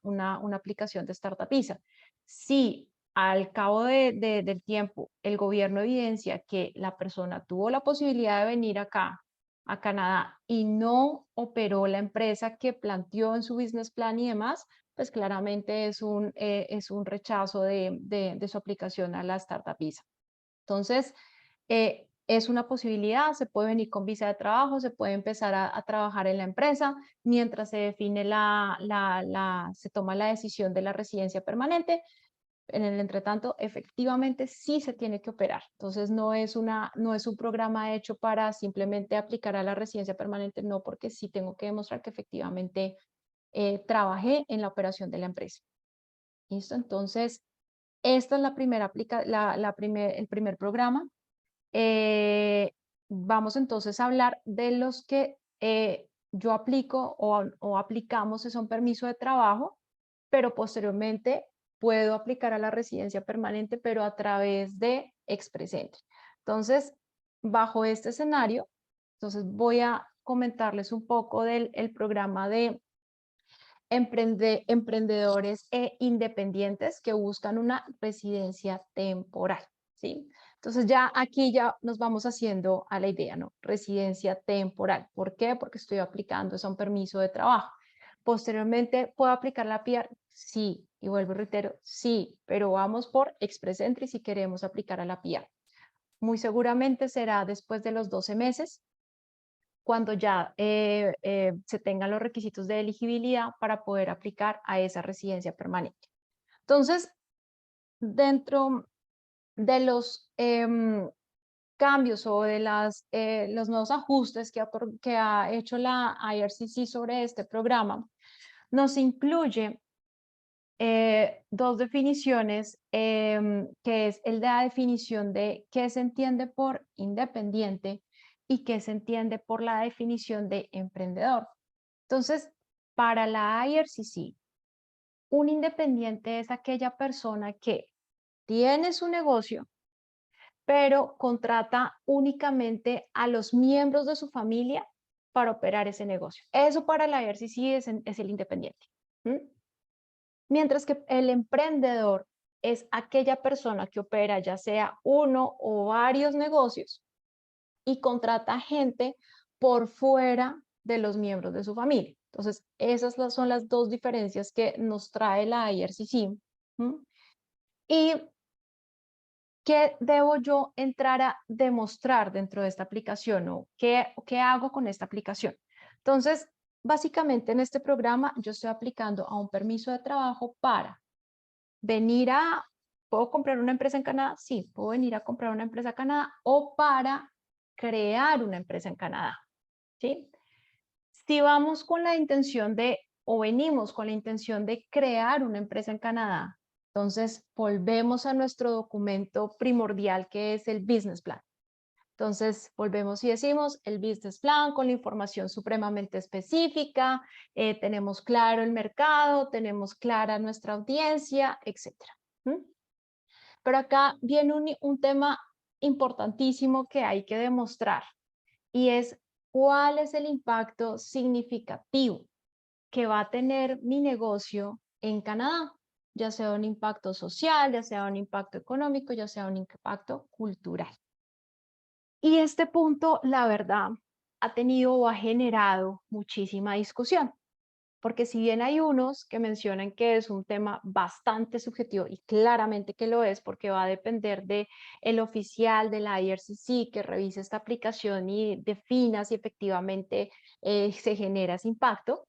Speaker 2: una aplicación de Startup Visa. Si al cabo del tiempo el gobierno evidencia que la persona tuvo la posibilidad de venir acá a Canadá y no operó la empresa que planteó en su business plan y demás, pues claramente es un rechazo de su aplicación a la Startup Visa. Entonces, es una posibilidad, se puede venir con visa de trabajo, se puede empezar a trabajar en la empresa mientras se define se toma la decisión de la residencia permanente. En el entretanto, efectivamente sí se tiene que operar. Entonces, no es un programa hecho para simplemente aplicar a la residencia permanente, no, porque sí tengo que demostrar que efectivamente trabajé en la operación de la empresa. ¿Listo? Entonces, esta es el primer programa. Vamos entonces a hablar de los que yo aplico o aplicamos, es un permiso de trabajo, pero posteriormente puedo aplicar a la residencia permanente, pero a través de Expresentry. Entonces, bajo este escenario, entonces voy a comentarles un poco del el programa de emprendedores e independientes que buscan una residencia temporal, ¿sí? Entonces ya aquí ya nos vamos haciendo a la idea, ¿no? Residencia temporal. ¿Por qué? Porque estoy aplicando es a un permiso de trabajo. Posteriormente, ¿puedo aplicar la PR? Sí, y vuelvo y reitero, sí, pero vamos por Express Entry si queremos aplicar a la PR. Muy seguramente será después de los 12 meses, cuando ya se tengan los requisitos de elegibilidad para poder aplicar a esa residencia permanente. Entonces, dentro de los cambios o de los nuevos ajustes que ha hecho la IRCC sobre este programa, nos incluye dos definiciones, que es la definición de qué se entiende por independiente y qué se entiende por la definición de emprendedor. Entonces, para la IRCC, un independiente es aquella persona que tiene su negocio, pero contrata únicamente a los miembros de su familia para operar ese negocio. Eso para la IRCC es el independiente. ¿Mm? Mientras que el emprendedor es aquella persona que opera ya sea uno o varios negocios y contrata gente por fuera de los miembros de su familia. Entonces, esas son las dos diferencias que nos trae la IRCC. ¿Mm? ¿Y qué debo yo entrar a demostrar dentro de esta aplicación o qué hago con esta aplicación? Entonces, básicamente en este programa yo estoy aplicando a un permiso de trabajo para venir a, ¿puedo comprar una empresa en Canadá? Sí, puedo venir a comprar una empresa en Canadá o para crear una empresa en Canadá, ¿sí? Si vamos con la intención de, o venimos con la intención de crear una empresa en Canadá, entonces volvemos a nuestro documento primordial que es el business plan. Entonces, volvemos y decimos el business plan con la información supremamente específica, tenemos claro el mercado, tenemos clara nuestra audiencia, etcétera. Pero acá viene un tema importantísimo que hay que demostrar y es cuál es el impacto significativo que va a tener mi negocio en Canadá, ya sea un impacto social, ya sea un impacto económico, ya sea un impacto cultural. Y este punto, la verdad, ha tenido o ha generado muchísima discusión, porque si bien hay unos que mencionan que es un tema bastante subjetivo y claramente que lo es, porque va a depender de el oficial de la IRCC que revise esta aplicación y defina si efectivamente se genera ese impacto,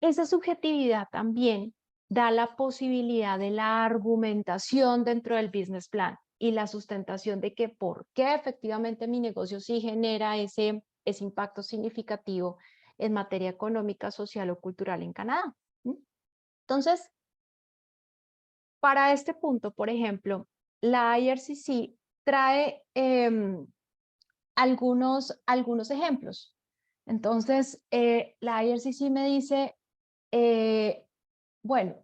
Speaker 2: esa subjetividad también da la posibilidad de la argumentación dentro del business plan y la sustentación de que por qué efectivamente mi negocio sí genera ese impacto significativo en materia económica, social o cultural en Canadá. Entonces, para este punto, por ejemplo, la IRCC trae algunos ejemplos. Entonces, la IRCC me dice, bueno,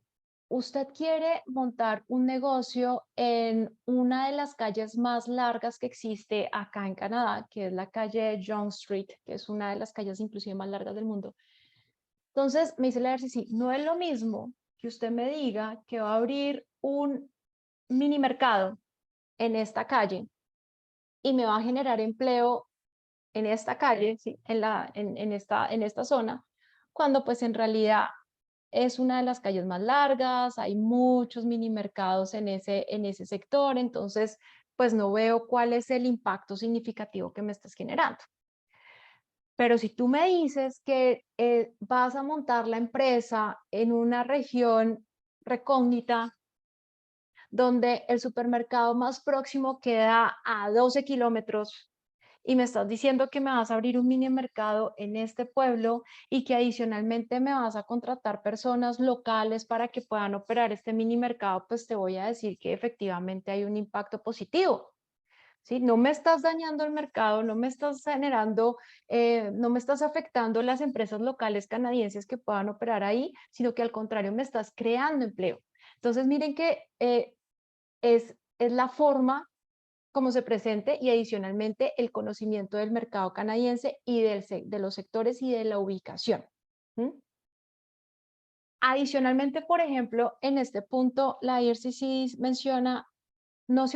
Speaker 2: usted quiere montar un negocio en una de las calles más largas que existe acá en Canadá, que es la calle Yonge Street, que es una de las calles inclusive más largas del mundo. Entonces, me dice la RCC, no es lo mismo que usted me diga que va a abrir un mini mercado en esta calle y me va a generar empleo en esta calle, ¿sí? en esta zona, cuando pues en realidad es una de las calles más largas, hay muchos mini mercados en ese sector, entonces pues no veo cuál es el impacto significativo que me estás generando. Pero si tú me dices que vas a montar la empresa en una región recógnita, donde el supermercado más próximo queda a 12 kilómetros, y me estás diciendo que me vas a abrir un mini mercado en este pueblo y que adicionalmente me vas a contratar personas locales para que puedan operar este mini mercado, pues te voy a decir que efectivamente hay un impacto positivo. ¿Sí? No me estás dañando el mercado, no me estás generando, no me estás afectando las empresas locales canadienses que puedan operar ahí, sino que al contrario me estás creando empleo. Entonces, miren que es la forma como se presente y adicionalmente el conocimiento del mercado canadiense y de los sectores y de la ubicación. ¿Mm? Adicionalmente, por ejemplo, en este punto, la IRCC menciona, no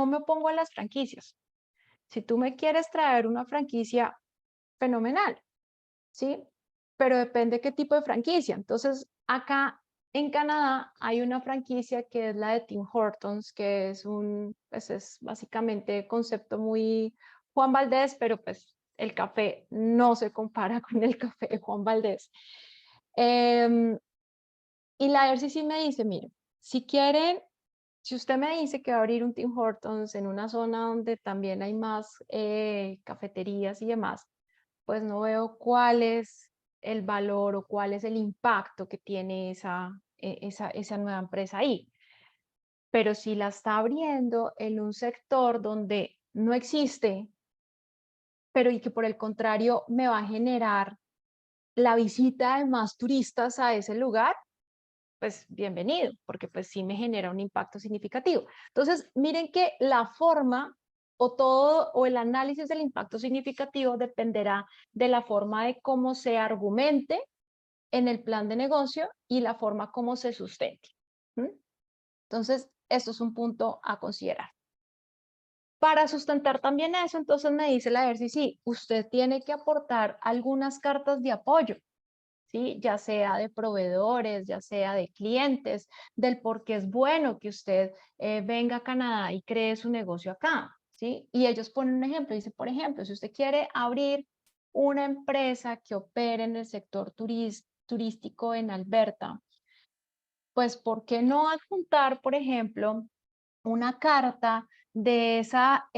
Speaker 2: me opongo a las franquicias. Si tú me quieres traer una franquicia, fenomenal, ¿sí? Pero depende qué tipo de franquicia. Entonces, acá en Canadá hay una franquicia que es la de Tim Hortons, que es pues es básicamente concepto muy Juan Valdez, pero pues el café no se compara con el café de Juan Valdez. Y la RCC me dice, mire, si quieren, si usted me dice que va a abrir un Tim Hortons en una zona donde también hay más cafeterías y demás, pues no veo cuál es el valor o cuál es el impacto que tiene esa nueva empresa ahí. Pero si la está abriendo en un sector donde no existe, pero y que por el contrario me va a generar la visita de más turistas a ese lugar, pues bienvenido, porque pues sí me genera un impacto significativo. Entonces, miren que la forma o todo o el análisis del impacto significativo dependerá de la forma de cómo se argumente en el plan de negocio y la forma como se sustente. ¿Mm? Entonces, esto es un punto a considerar. Para sustentar también eso, entonces me dice la sí, usted tiene que aportar algunas cartas de apoyo. ¿Sí? Ya sea de proveedores, ya sea de clientes, del por qué es bueno que usted venga a Canadá y cree su negocio acá, ¿sí? Y ellos ponen un ejemplo, dice, por ejemplo, si usted quiere abrir una empresa que opere en el sector turístico en Alberta, pues ¿por qué no adjuntar, por ejemplo, una carta de esa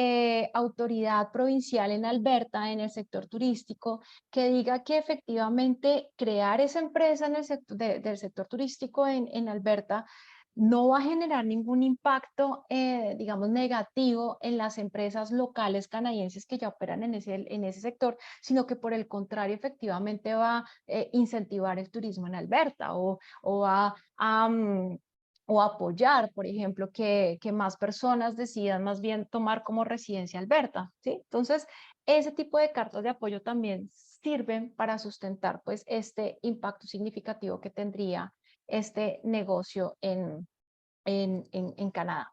Speaker 2: autoridad provincial en Alberta, en el sector turístico, que diga que efectivamente crear esa empresa en el sector, del sector turístico en Alberta no va a generar ningún impacto, digamos, negativo en las empresas locales canadienses que ya operan en ese sector, sino que por el contrario, efectivamente va a incentivar el turismo en Alberta o va a o apoyar, por ejemplo, que más personas decidan más bien tomar como residencia Alberta, ¿sí? Entonces, ese tipo de cartas de apoyo también sirven para sustentar, pues, este impacto significativo que tendría este negocio en Canadá.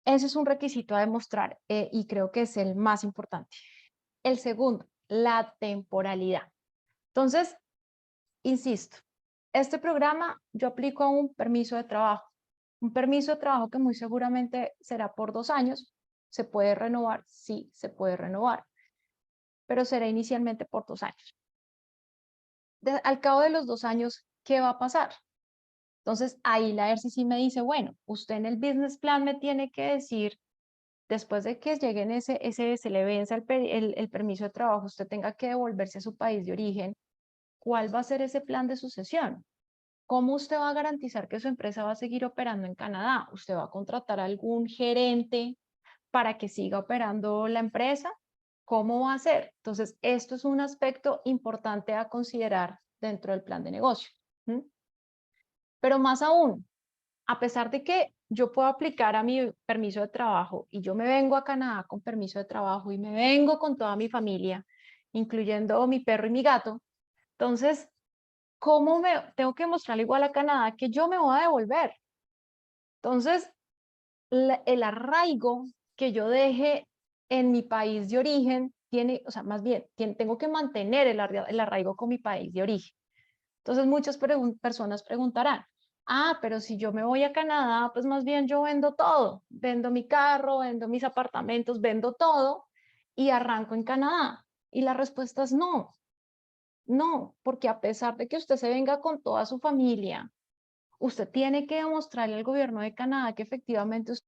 Speaker 2: Ese es un requisito a demostrar y creo que es el más importante. El segundo, la temporalidad. Entonces, insisto, este programa yo aplico a un permiso de trabajo que muy seguramente será por 2 años. ¿Se puede renovar? Sí, se puede renovar, pero será inicialmente por 2 años. Al cabo de los 2 años, ¿qué va a pasar? Entonces, ahí la RCC me dice, bueno, usted en el business plan me tiene que decir, después de que lleguen se le venza el permiso de trabajo, usted tenga que devolverse a su país de origen, ¿cuál va a ser ese plan de sucesión? ¿Cómo usted va a garantizar que su empresa va a seguir operando en Canadá? ¿Usted va a contratar a algún gerente para que siga operando la empresa? ¿Cómo va a ser? Entonces, esto es un aspecto importante a considerar dentro del plan de negocio. ¿Mm? Pero más aún, a pesar de que yo puedo aplicar a mi permiso de trabajo y yo me vengo a Canadá con permiso de trabajo y me vengo con toda mi familia, incluyendo mi perro y mi gato, entonces, ¿cómo me tengo que mostrarle igual a Canadá que yo me voy a devolver? Entonces, el arraigo que yo deje en mi país de origen tiene, o sea, más bien, tengo que mantener el arraigo con mi país de origen. Entonces, muchas personas preguntarán, pero si yo me voy a Canadá, pues más bien yo vendo todo, vendo mi carro, vendo mis apartamentos, vendo todo y arranco en Canadá. Y la respuesta es no, no, porque a pesar de que usted se venga con toda su familia, usted tiene que demostrarle al gobierno de Canadá que efectivamente usted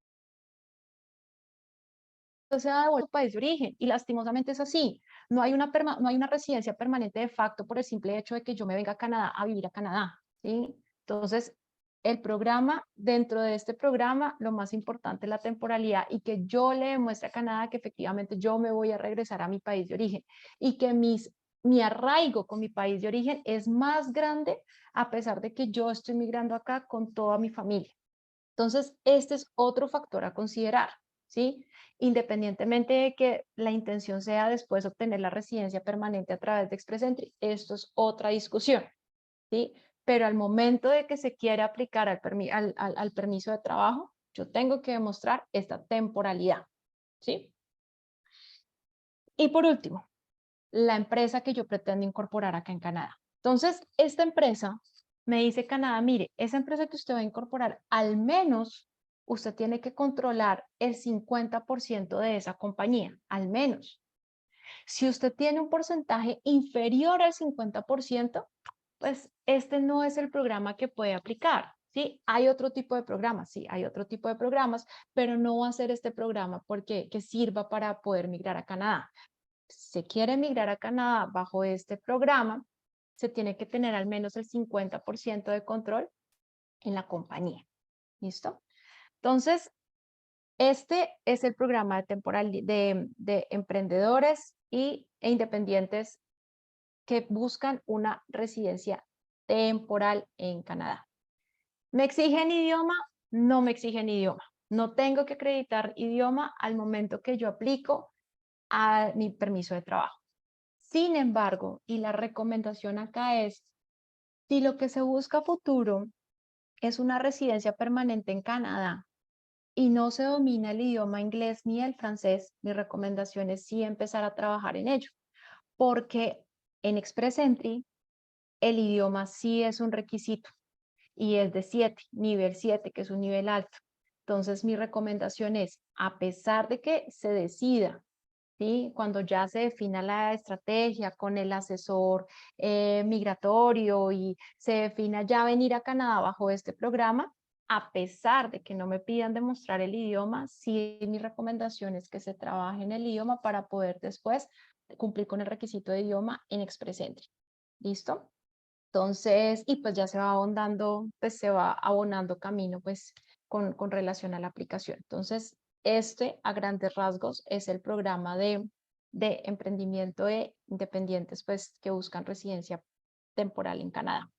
Speaker 2: se ha devuelto a su país de origen. Y lastimosamente es así. No hay una residencia permanente de facto por el simple hecho de que yo me venga a Canadá a vivir a Canadá. ¿Sí? Entonces, el programa, dentro de este programa, lo más importante es la temporalidad y que yo le demuestre a Canadá que efectivamente yo me voy a regresar a mi país de origen y que mis mi arraigo con mi país de origen es más grande a pesar de que yo estoy migrando acá con toda mi familia. Entonces, este es otro factor a considerar, ¿sí? Independientemente de que la intención sea después obtener la residencia permanente a través de Express Entry, esto es otra discusión, ¿sí? Pero al momento de que se quiere aplicar al permiso de trabajo, yo tengo que demostrar esta temporalidad, ¿sí? Y por último, la empresa que yo pretendo incorporar acá en Canadá. Entonces, esta empresa me dice Canadá, mire, esa empresa que usted va a incorporar, al menos usted tiene que controlar el 50% de esa compañía, al menos. Si usted tiene un porcentaje inferior al 50%, pues este no es el programa que puede aplicar. Sí, hay otro tipo de programas, sí, hay otro tipo de programas, pero no va a ser este programa porque que sirva para poder migrar a Canadá. Si se quiere migrar a Canadá bajo este programa, se tiene que tener al menos el 50% de control en la compañía. ¿Listo? Entonces, este es el programa de emprendedores e independientes que buscan una residencia temporal en Canadá. ¿Me exigen idioma? No me exigen idioma. No tengo que acreditar idioma al momento que yo aplico a mi permiso de trabajo. Sin embargo, y la recomendación acá es, si lo que se busca a futuro es una residencia permanente en Canadá y no se domina el idioma inglés ni el francés, mi recomendación es sí empezar a trabajar en ello, porque en Express Entry el idioma sí es un requisito y es de 7, nivel 7, que es un nivel alto. Entonces, mi recomendación es, a pesar de que se decida, ¿sí? Cuando ya se defina la estrategia con el asesor migratorio y se defina ya venir a Canadá bajo este programa, a pesar de que no me pidan demostrar el idioma, sí mi recomendación es que se trabaje en el idioma para poder después cumplir con el requisito de idioma en Express Entry. ¿Listo? Entonces, y pues ya se va ahondando, pues se va abonando camino pues con relación a la aplicación. Entonces, este a grandes rasgos es el programa de emprendimiento de independientes pues que buscan residencia temporal en Canadá.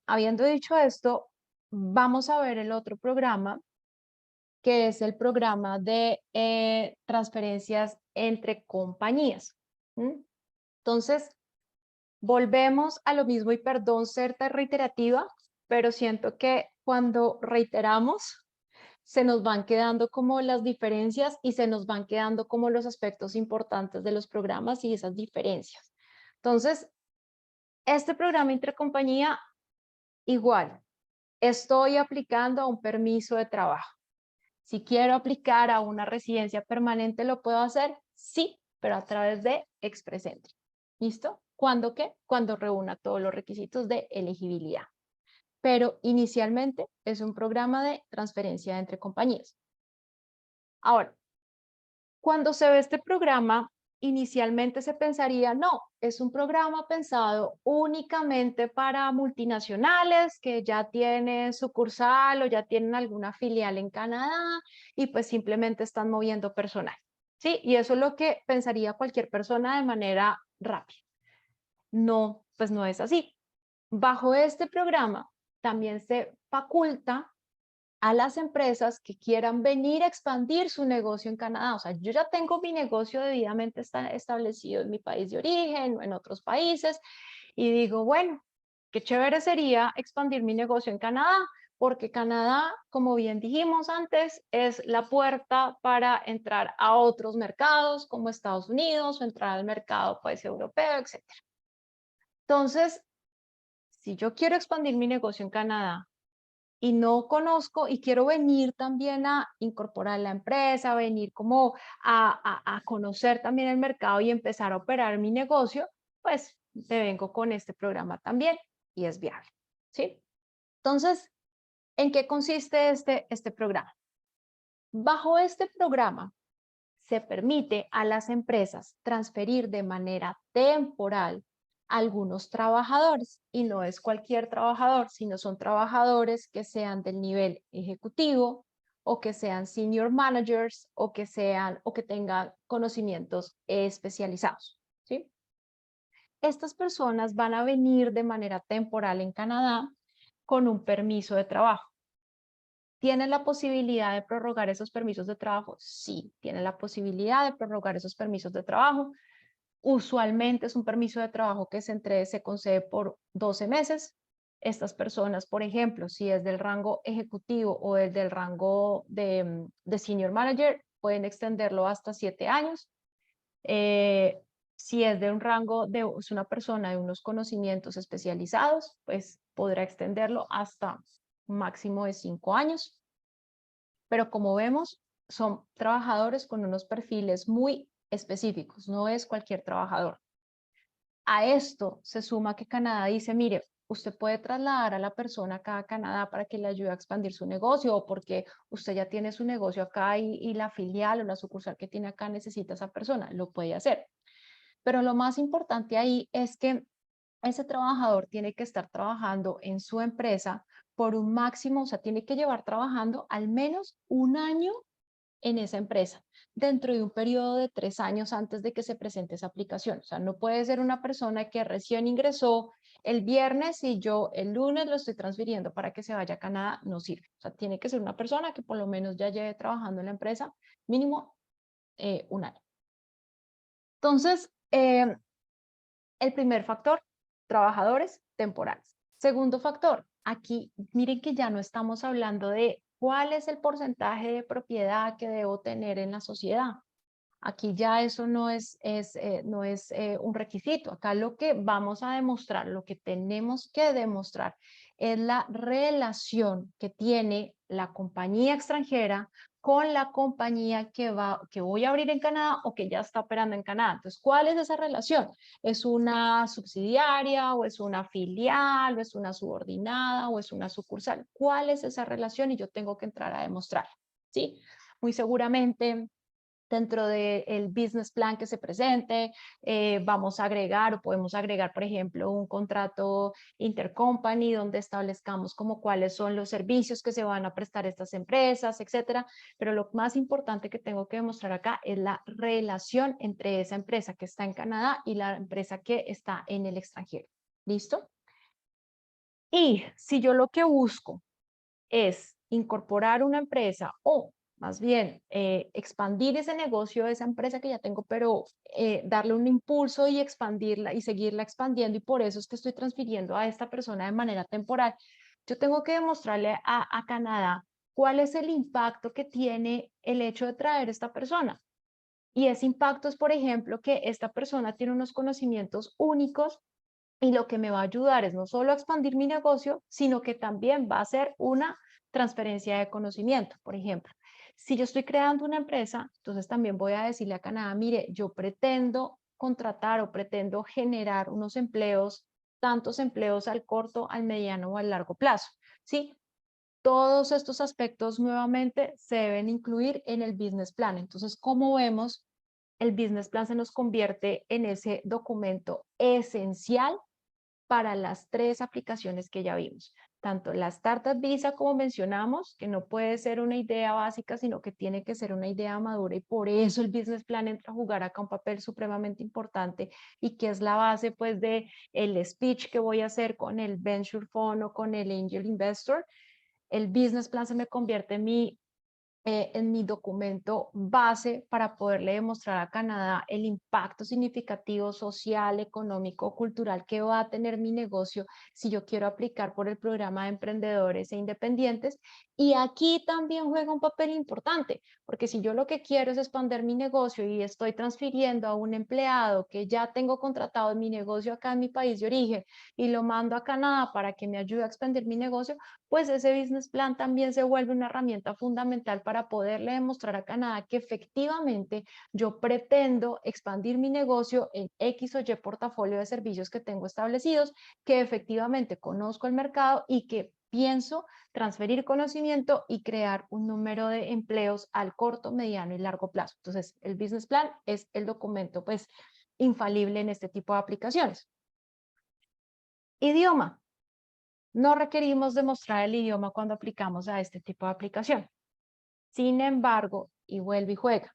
Speaker 2: Habiendo dicho esto, vamos a ver el otro programa que es el programa de transferencias entre compañías. Entonces, volvemos a lo mismo y perdón ser tan reiterativa, pero siento que cuando reiteramos se nos van quedando como las diferencias y se nos van quedando como los aspectos importantes de los programas y esas diferencias. Entonces, este programa intercompañía, igual, estoy aplicando a un permiso de trabajo. Si quiero aplicar a una residencia permanente, ¿lo puedo hacer? Sí, pero a través de Express Entry. ¿Listo? ¿Cuándo qué? Cuando reúna todos los requisitos de elegibilidad. Pero inicialmente es un programa de transferencia entre compañías. Ahora, cuando se ve este programa, inicialmente se pensaría, no, es un programa pensado únicamente para multinacionales que ya tienen sucursal o ya tienen alguna filial en Canadá y pues simplemente están moviendo personal. ¿Sí? Y eso es lo que pensaría cualquier persona de manera rápida. No, pues no es así. Bajo este programa también se faculta a las empresas que quieran venir a expandir su negocio en Canadá. O sea, yo ya tengo mi negocio debidamente establecido en mi país de origen o en otros países y digo, bueno, qué chévere sería expandir mi negocio en Canadá, porque Canadá, como bien dijimos antes, es la puerta para entrar a otros mercados como Estados Unidos o entrar al mercado pues europeo, etcétera. Entonces, si yo quiero expandir mi negocio en Canadá y no conozco y quiero venir también a incorporar la empresa, venir como a conocer también el mercado y empezar a operar mi negocio, pues te vengo con este programa también y es viable, ¿sí? Entonces, ¿en qué consiste este programa? Bajo este programa se permite a las empresas transferir de manera temporal algunos trabajadores y no es cualquier trabajador, sino son trabajadores que sean del nivel ejecutivo o que sean senior managers o que sean o que tengan conocimientos especializados, estas personas van a venir de manera temporal en Canadá con un permiso de trabajo. ¿Tienen la posibilidad de prorrogar esos permisos de trabajo? Sí, tienen la posibilidad de prorrogar esos permisos de trabajo. Usualmente es un permiso de trabajo que se concede por 12 meses. Estas personas, por ejemplo, si es del rango ejecutivo o el del rango de senior manager, pueden extenderlo hasta 7 años. Si es de un rango es una persona de unos conocimientos especializados, pues podrá extenderlo hasta un máximo de 5 años. Pero como vemos, son trabajadores con unos perfiles muy específicos, no es cualquier trabajador. A esto se suma que Canadá dice, mire, usted puede trasladar a la persona acá a Canadá para que le ayude a expandir su negocio o porque usted ya tiene su negocio acá y la filial o la sucursal que tiene acá necesita a esa persona, lo puede hacer. Pero lo más importante ahí es que ese trabajador tiene que estar trabajando en su empresa por un máximo, o sea, tiene que llevar trabajando al menos un año en esa empresa, dentro de un periodo de 3 años antes de que se presente esa aplicación. O sea, no puede ser una persona que recién ingresó el viernes y yo el lunes lo estoy transfiriendo para que se vaya a Canadá, no sirve. O sea, tiene que ser una persona que por lo menos ya lleve trabajando en la empresa mínimo un año. Entonces, el primer factor, trabajadores temporales. Segundo factor, aquí miren que ya no estamos hablando de cuál es el porcentaje de propiedad que debo tener en la sociedad. Aquí ya eso no es un requisito. Acá lo que vamos a demostrar, lo que tenemos que demostrar es la relación que tiene la compañía extranjera con la compañía que voy a abrir en Canadá o que ya está operando en Canadá. Entonces, ¿cuál es esa relación? ¿Es una subsidiaria o es una filial o es una subordinada o es una sucursal? ¿Cuál es esa relación? Y yo tengo que entrar a demostrar, ¿sí? Muy seguramente dentro del business plan que se presente, vamos a agregar o podemos agregar, por ejemplo, un contrato intercompany donde establezcamos como cuáles son los servicios que se van a prestar estas empresas, etcétera. Pero lo más importante que tengo que demostrar acá es la relación entre esa empresa que está en Canadá y la empresa que está en el extranjero. ¿Listo? Y si yo lo que busco es incorporar una empresa o más bien expandir ese negocio de esa empresa que ya tengo, pero darle un impulso y expandirla y seguirla expandiendo y por eso es que estoy transfiriendo a esta persona de manera temporal. Yo tengo que demostrarle a Canadá cuál es el impacto que tiene el hecho de traer esta persona. Y ese impacto es, por ejemplo, que esta persona tiene unos conocimientos únicos y lo que me va a ayudar es no solo a expandir mi negocio, sino que también va a ser una transferencia de conocimiento. Por ejemplo, si yo estoy creando una empresa, entonces también voy a decirle a Canadá, mire, yo pretendo contratar o pretendo generar unos empleos, tantos empleos al corto, al mediano o al largo plazo. ¿Sí? Todos estos aspectos nuevamente se deben incluir en el business plan. Entonces, como vemos, el business plan se nos convierte en ese documento esencial para las 3 aplicaciones que ya vimos. Tanto la Startup Visa, como mencionamos, que no puede ser una idea básica, sino que tiene que ser una idea madura y por eso el Business Plan entra a jugar acá un papel supremamente importante y que es la base pues de el speech que voy a hacer con el Venture Fund o con el Angel Investor. El Business Plan se me convierte en mi documento base para poderle demostrar a Canadá el impacto significativo social, económico, cultural que va a tener mi negocio si yo quiero aplicar por el programa de emprendedores e independientes. Y aquí también juega un papel importante, porque si yo lo que quiero es expandir mi negocio y estoy transfiriendo a un empleado que ya tengo contratado en mi negocio acá en mi país de origen y lo mando a Canadá para que me ayude a expandir mi negocio, pues ese business plan también se vuelve una herramienta fundamental para poderle demostrar a Canadá que efectivamente yo pretendo expandir mi negocio en X o Y portafolio de servicios que tengo establecidos, que efectivamente conozco el mercado y que pienso transferir conocimiento y crear un número de empleos al corto, mediano y largo plazo. Entonces, el business plan es el documento pues infalible en este tipo de aplicaciones. Idioma. No requerimos demostrar el idioma cuando aplicamos a este tipo de aplicación. Sin embargo, y vuelve y juega.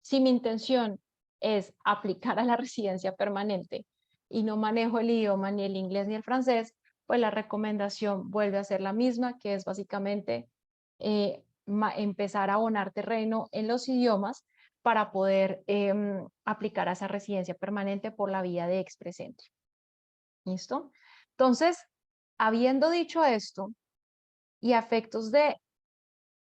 Speaker 2: Si mi intención es aplicar a la residencia permanente, y no manejo el idioma ni el inglés ni el francés, pues la recomendación vuelve a ser la misma, que es básicamente empezar a abonar terreno en los idiomas para poder aplicar a esa residencia permanente por la vía de Express Entry. ¿Listo? Entonces, habiendo dicho esto, y a efectos de,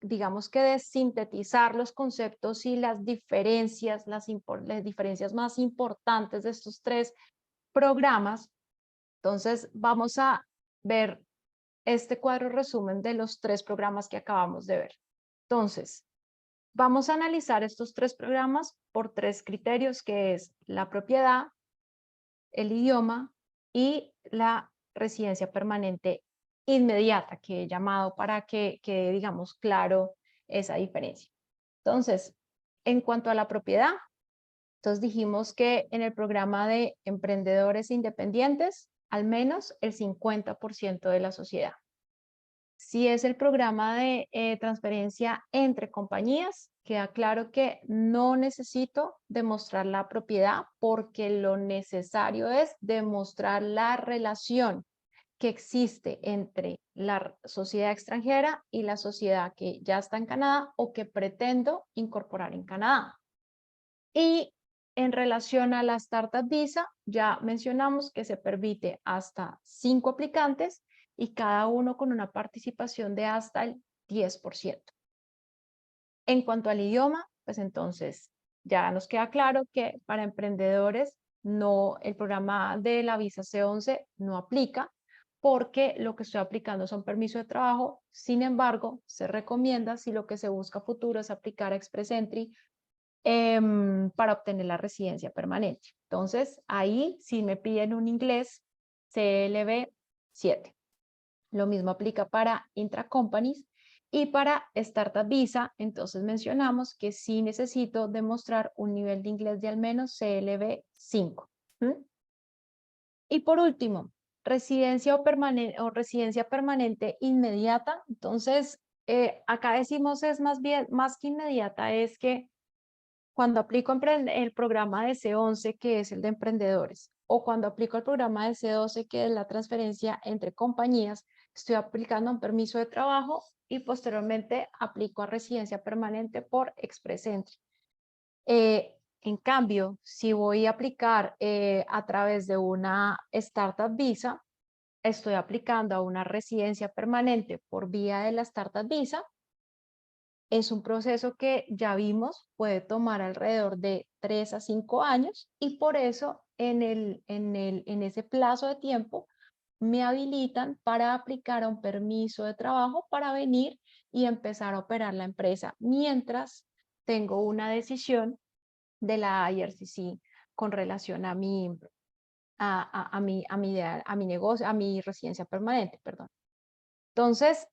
Speaker 2: digamos que de sintetizar los conceptos y las diferencias, las diferencias más importantes de estos tres programas, entonces vamos a ver este cuadro resumen de los tres programas que acabamos de ver. Entonces, vamos a analizar estos tres programas por tres criterios, que es la propiedad, el idioma y la residencia permanente inmediata, que he llamado para que quede, digamos, claro esa diferencia. Entonces, en cuanto a la propiedad, entonces dijimos que en el programa de emprendedores independientes, al menos el 50% de la sociedad. Si es el programa de transferencia entre compañías, queda claro que no necesito demostrar la propiedad porque lo necesario es demostrar la relación que existe entre la sociedad extranjera y la sociedad que ya está en Canadá o que pretendo incorporar en Canadá. Y en relación a la Startup Visa, ya mencionamos que se permite hasta 5 aplicantes y cada uno con una participación de hasta el 10%. En cuanto al idioma, pues entonces ya nos queda claro que para emprendedores no, el programa de la visa C11 no aplica porque lo que estoy aplicando son permisos de trabajo. Sin embargo, se recomienda si lo que se busca a futuro es aplicar a Express Entry para obtener la residencia permanente. Entonces, ahí si me piden un inglés CLB 7. Lo mismo aplica para intracompanies y para Startup Visa. Entonces mencionamos que sí necesito demostrar un nivel de inglés de al menos CLB 5. Y por último, residencia o residencia permanente inmediata. Entonces, acá decimos es más bien, más que inmediata, es que cuando aplico el programa de C11, que es el de emprendedores, o cuando aplico el programa de C12, que es la transferencia entre compañías, estoy aplicando un permiso de trabajo y posteriormente aplico a residencia permanente por Express Entry. En cambio, si voy a aplicar a través de una Startup Visa, estoy aplicando a una residencia permanente por vía de la Startup Visa. Es un proceso que ya vimos puede tomar alrededor de 3 a 5 años y por eso en ese plazo de tiempo me habilitan para aplicar a un permiso de trabajo para venir y empezar a operar la empresa mientras tengo una decisión de la IRCC con relación a mi negocio, a mi residencia permanente, perdón. Entonces,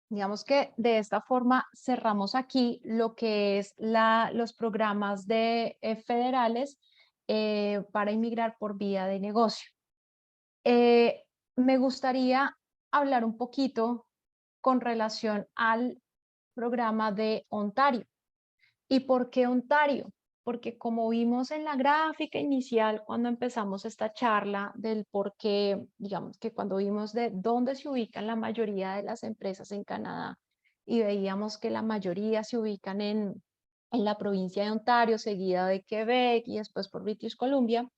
Speaker 2: digamos que de esta forma cerramos aquí lo que es los programas federales para inmigrar por vía de negocio. Me gustaría hablar un poquito con relación al programa de Ontario. ¿Y por qué Ontario? Porque como vimos en la gráfica inicial, cuando empezamos esta charla del por qué, digamos que cuando vimos de dónde se ubican la mayoría de las empresas en Canadá y veíamos que la mayoría se ubican en la provincia de Ontario, seguida de Quebec y después por British Columbia,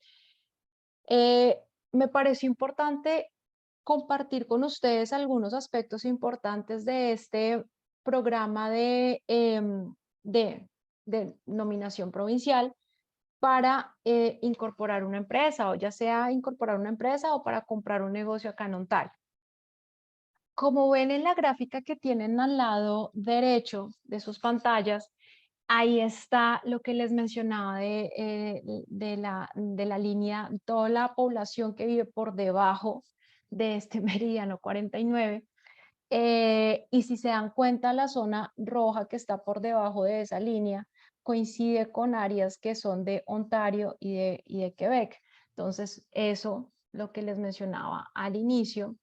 Speaker 2: me pareció importante compartir con ustedes algunos aspectos importantes de este programa de, de nominación provincial para incorporar una empresa, o ya sea incorporar una empresa o para comprar un negocio acá en Ontario. Como ven en la gráfica que tienen al lado derecho de sus pantallas, ahí está lo que les mencionaba de la línea, toda la población que vive por debajo de este meridiano 49. Y si se dan cuenta, la zona roja que está por debajo de esa línea coincide con áreas que son de Ontario y de Quebec. Entonces, eso, lo que les mencionaba al inicio,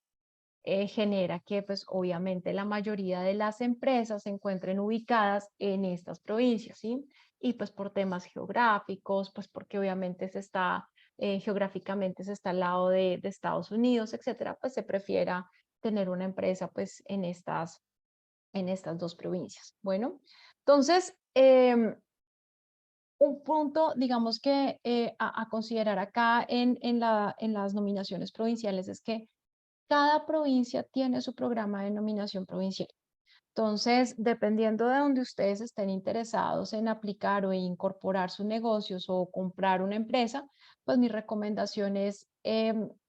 Speaker 2: genera que pues obviamente la mayoría de las empresas se encuentren ubicadas en estas provincias, ¿sí? Y pues por temas geográficos, pues porque obviamente se está geográficamente se está al lado de Estados Unidos, etcétera, pues se prefiera tener una empresa pues en estas dos provincias. Bueno, entonces, un punto, digamos que a considerar acá en las nominaciones provinciales es que cada provincia tiene su programa de nominación provincial. Entonces, dependiendo de donde ustedes estén interesados en aplicar o incorporar sus negocios o comprar una empresa, pues mi recomendación es,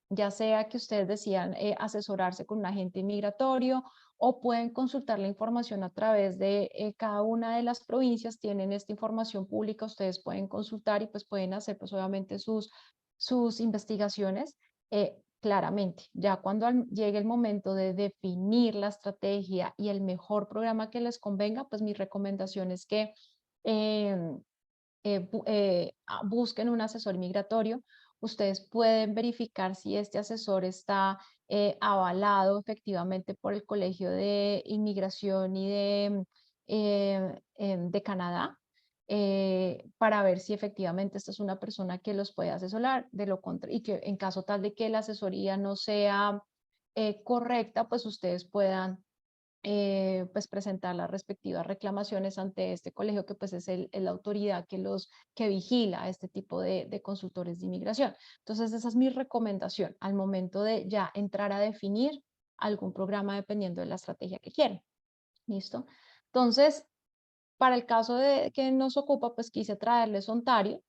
Speaker 2: ya sea que ustedes decidan asesorarse con un agente migratorio o pueden consultar la información a través de cada una de las provincias, tienen esta información pública, ustedes pueden consultar y pues pueden hacer pues obviamente sus investigaciones. Claramente, ya cuando llegue el momento de definir la estrategia y el mejor programa que les convenga, pues mi recomendación es que em, busquen un asesor migratorio. Ustedes pueden verificar si este asesor está avalado efectivamente por el Colegio de Inmigración y de Canadá, para ver si efectivamente esta es una persona que los puede asesorar, y que en caso tal de que la asesoría no sea correcta, pues ustedes puedan pues presentar las respectivas reclamaciones ante este colegio que pues es la autoridad que vigila este tipo de consultores de inmigración. Entonces esa es mi recomendación al momento de ya entrar a definir algún programa dependiendo de la estrategia que quieren. ¿Listo? Entonces, para el caso de que nos ocupa, pues quise traerles Ontario.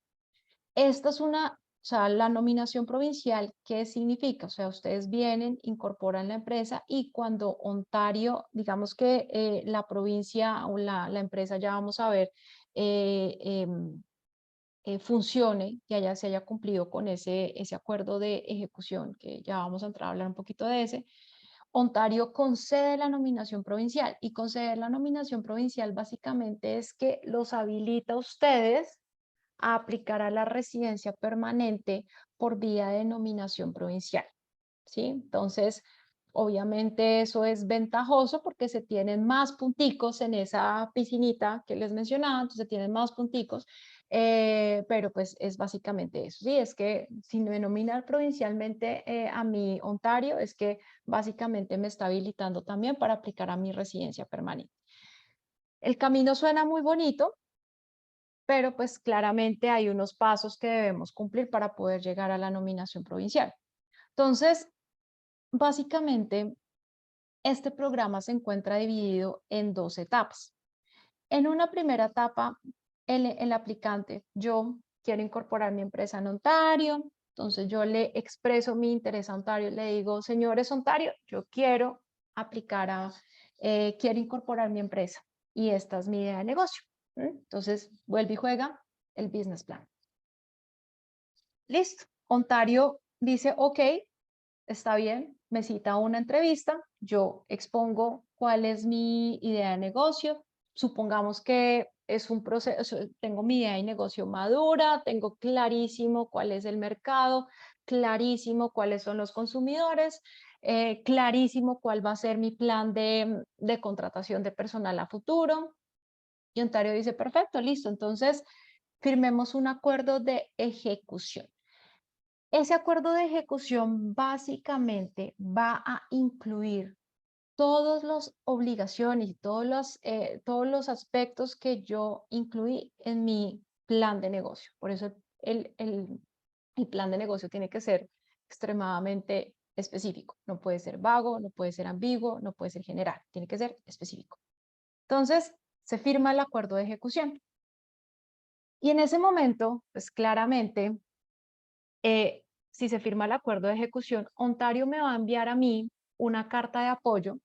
Speaker 2: Esta es o sea, la nominación provincial, ¿qué significa? O sea, ustedes vienen, incorporan la empresa y cuando Ontario, digamos que la provincia o la empresa, ya vamos a ver, eh, em, funcione, que se haya cumplido con ese acuerdo de ejecución, que ya vamos a entrar a hablar un poquito de ese. Ontario concede la nominación provincial y conceder la nominación provincial básicamente es que los habilita a ustedes a aplicar a la residencia permanente por vía de nominación provincial, ¿sí? Entonces, obviamente eso es ventajoso porque se tienen más punticos en esa piscinita que les mencionaba, entonces se tienen más punticos, pero pues es básicamente eso, ¿sí? Es que si me nominan provincialmente a mi Ontario, es que básicamente me está habilitando también para aplicar a mi residencia permanente. El camino suena muy bonito, pero pues claramente hay unos pasos que debemos cumplir para poder llegar a la nominación provincial. Entonces, básicamente, este programa se encuentra dividido en dos etapas. En una primera etapa, el aplicante, yo quiero incorporar mi empresa en Ontario, entonces yo le expreso mi interés a Ontario, le digo, señores Ontario, yo quiero aplicar quiero incorporar mi empresa y esta es mi idea de negocio. Entonces, vuelve y juega el business plan. Listo. Ontario dice, ok, está bien, me cita a una entrevista, yo expongo cuál es mi idea de negocio, supongamos que es un proceso, tengo mi idea de negocio madura, tengo clarísimo cuál es el mercado, clarísimo cuáles son los consumidores, clarísimo cuál va a ser mi plan de contratación de personal a futuro. Y Ontario dice, perfecto, listo, entonces firmemos un acuerdo de ejecución. Ese acuerdo de ejecución básicamente va a incluir todas las obligaciones y todos los aspectos que yo incluí en mi plan de negocio. Por eso el plan de negocio tiene que ser extremadamente específico. No puede ser vago, no puede ser ambiguo, no puede ser general, tiene que ser específico. Entonces, se firma el acuerdo de ejecución. Y en ese momento, pues claramente, si se firma el acuerdo de ejecución, Ontario me va a enviar a mí una carta de apoyo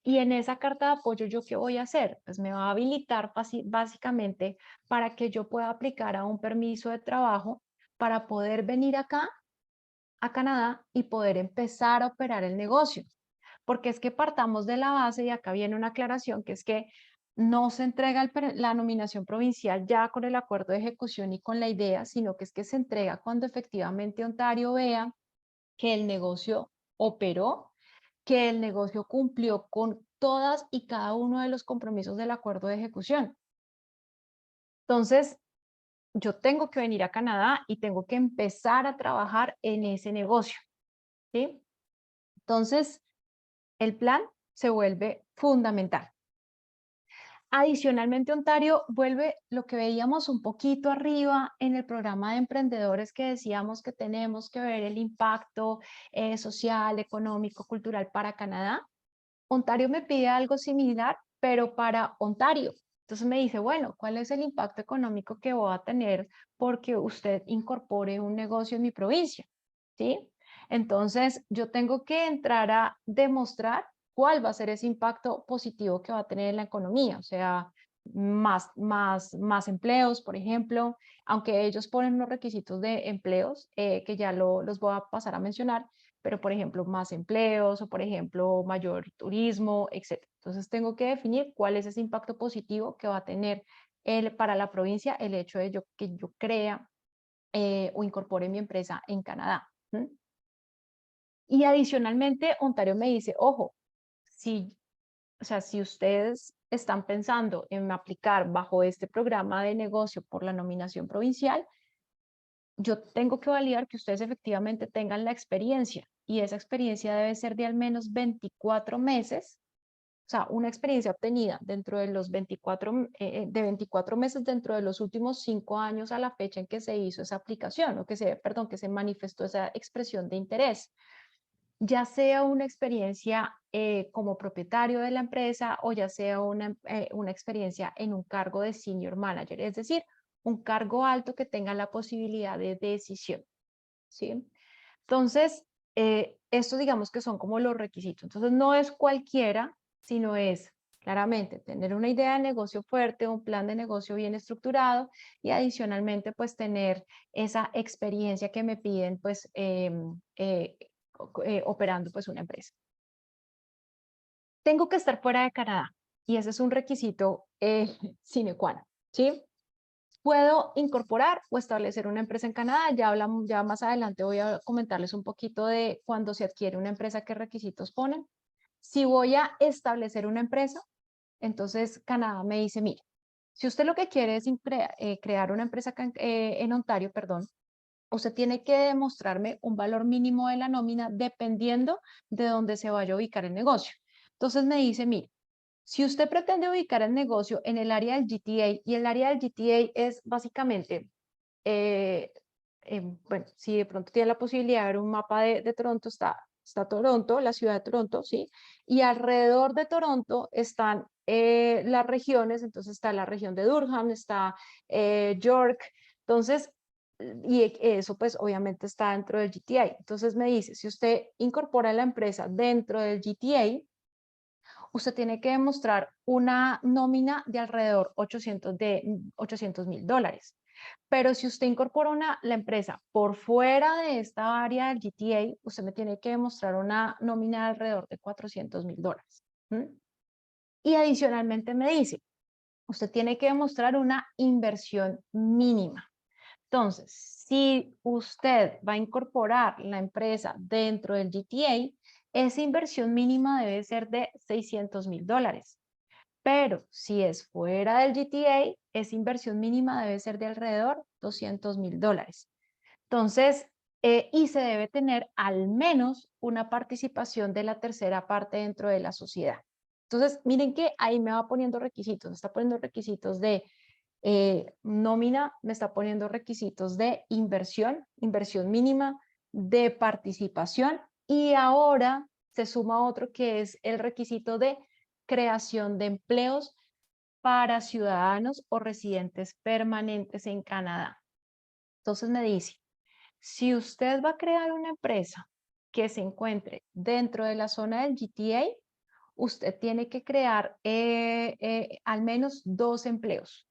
Speaker 2: y en esa carta de apoyo yo qué voy a hacer? Pues me va a habilitar básicamente para que yo pueda aplicar a un permiso de trabajo para poder venir acá a Canadá y poder empezar a operar el negocio. Porque es que partamos de la base, y acá viene una aclaración, que es que no se entrega la nominación provincial ya con el acuerdo de ejecución y con la idea, sino que es que se entrega cuando efectivamente Ontario vea que el negocio operó, que el negocio cumplió con todas y cada uno de los compromisos del acuerdo de ejecución. Entonces, yo tengo que venir a Canadá y tengo que empezar a trabajar en ese negocio, ¿sí? Entonces, el plan se vuelve fundamental. Adicionalmente, Ontario vuelve lo que veíamos un poquito arriba en el programa de emprendedores que decíamos que tenemos que ver el impacto social, económico, cultural para Canadá. Ontario me pide algo similar, pero para Ontario. Entonces me dice, bueno, ¿cuál es el impacto económico que voy a tener porque usted incorpore un negocio en mi provincia? ¿Sí? Entonces yo tengo que entrar a demostrar cuál va a ser ese impacto positivo que va a tener en la economía, o sea, más empleos, por ejemplo, aunque ellos ponen unos requisitos de empleos que ya los voy a pasar a mencionar, pero por ejemplo, más empleos o por ejemplo, mayor turismo, etcétera. Entonces tengo que definir cuál es ese impacto positivo que va a tener para la provincia el hecho de que yo crea o incorpore mi empresa en Canadá. ¿M? Y adicionalmente, Ontario me dice, ojo, si, o sea, si ustedes están pensando en aplicar bajo este programa de negocio por la nominación provincial, yo tengo que validar que ustedes efectivamente tengan la experiencia y esa experiencia debe ser de al menos 24 meses, o sea, una experiencia obtenida dentro de los 24 meses dentro de los últimos 5 años a la fecha en que se hizo esa aplicación o perdón, que se manifestó esa expresión de interés, ya sea una experiencia como propietario de la empresa o ya sea una experiencia en un cargo de senior manager, es decir, un cargo alto que tenga la posibilidad de decisión, ¿sí? Entonces, estos digamos que son como los requisitos. Entonces, no es cualquiera, sino es claramente tener una idea de negocio fuerte, un plan de negocio bien estructurado y adicionalmente, pues tener esa experiencia que me piden, pues, operando pues una empresa. Tengo que estar fuera de Canadá y ese es un requisito sine qua non, ¿sí? Puedo incorporar o establecer una empresa en Canadá. Ya hablamos, ya más adelante voy a comentarles un poquito de cuando se adquiere una empresa, qué requisitos ponen. Si voy a establecer una empresa, entonces Canadá me dice, mire, si usted lo que quiere es crear una empresa en Ontario, perdón, usted tiene que demostrarme un valor mínimo de la nómina dependiendo de dónde se vaya a ubicar el negocio. Entonces me dice, mire, si usted pretende ubicar el negocio en el área del GTA, y el área del GTA es básicamente, eh, bueno, si de pronto tiene la posibilidad de ver un mapa de Toronto, está Toronto, la ciudad de Toronto, ¿sí? Y alrededor de Toronto están las regiones, entonces está la región de Durham, está York, entonces, y eso pues obviamente está dentro del GTA. Entonces me dice, si usted incorpora la empresa dentro del GTA, usted tiene que demostrar una nómina de alrededor de $800,000. Pero si usted incorpora la empresa por fuera de esta área del GTA, usted me tiene que demostrar una nómina de alrededor de $400,000. Y adicionalmente me dice, usted tiene que demostrar una inversión mínima. Entonces, si usted va a incorporar la empresa dentro del GTA, esa inversión mínima debe ser de $600,000. Pero si es fuera del GTA, esa inversión mínima debe ser de alrededor $200,000. Entonces, y se debe tener al menos una participación de la tercera parte dentro de la sociedad. Entonces, miren que ahí me va poniendo requisitos, me está poniendo requisitos de nómina, me está poniendo requisitos de inversión mínima, de participación y ahora se suma otro que es el requisito de creación de empleos para ciudadanos o residentes permanentes en Canadá. Entonces me dice, si usted va a crear una empresa que se encuentre dentro de la zona del GTA, usted tiene que crear al menos 2 empleos.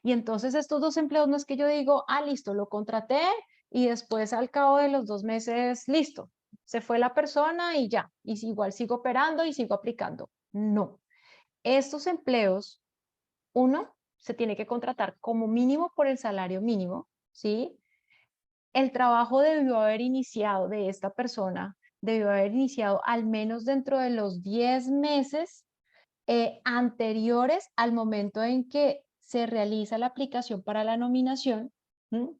Speaker 2: Y entonces estos 2 empleos no es que yo digo, listo, lo contraté y después al cabo de los 2 meses, listo, se fue la persona y ya, y igual sigo operando y sigo aplicando. No, estos empleos, uno, se tiene que contratar como mínimo por el salario mínimo, ¿sí? El trabajo debió haber iniciado de esta persona, debió haber iniciado al menos dentro de los 10 meses anteriores al momento en que se realiza la aplicación para la nominación. ¿M?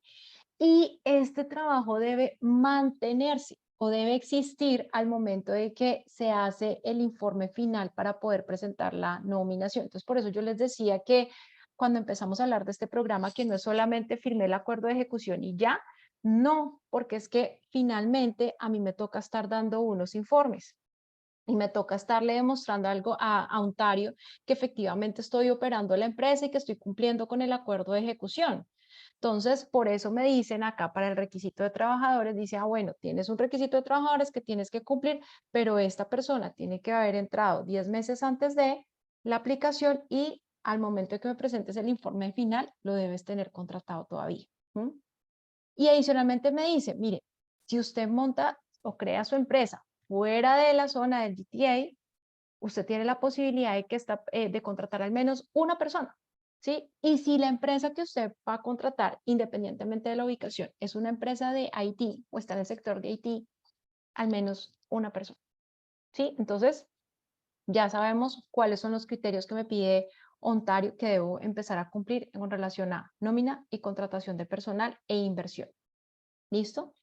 Speaker 2: Y este trabajo debe mantenerse o debe existir al momento de que se hace el informe final para poder presentar la nominación. Entonces, por eso yo les decía que cuando empezamos a hablar de este programa, que no es solamente firmé el acuerdo de ejecución y ya, no, porque es que finalmente a mí me toca estar dando unos informes y me toca estarle demostrando algo a Ontario que efectivamente estoy operando la empresa y que estoy cumpliendo con el acuerdo de ejecución. Entonces, por eso me dicen acá para el requisito de trabajadores, dice, ah, bueno, tienes un requisito de trabajadores que tienes que cumplir, pero esta persona tiene que haber entrado 10 meses antes de la aplicación y al momento de que me presentes el informe final, lo debes tener contratado todavía. ¿M? Y adicionalmente me dice, mire, si usted monta o crea su empresa fuera de la zona del GTA, usted tiene la posibilidad de contratar al menos una persona, ¿sí? Y si la empresa que usted va a contratar, independientemente de la ubicación, es una empresa de IT o está en el sector de IT, al menos una persona, ¿sí? Entonces, ya sabemos cuáles son los criterios que me pide Ontario que debo empezar a cumplir en relación a nómina y contratación de personal e inversión. ¿Listo?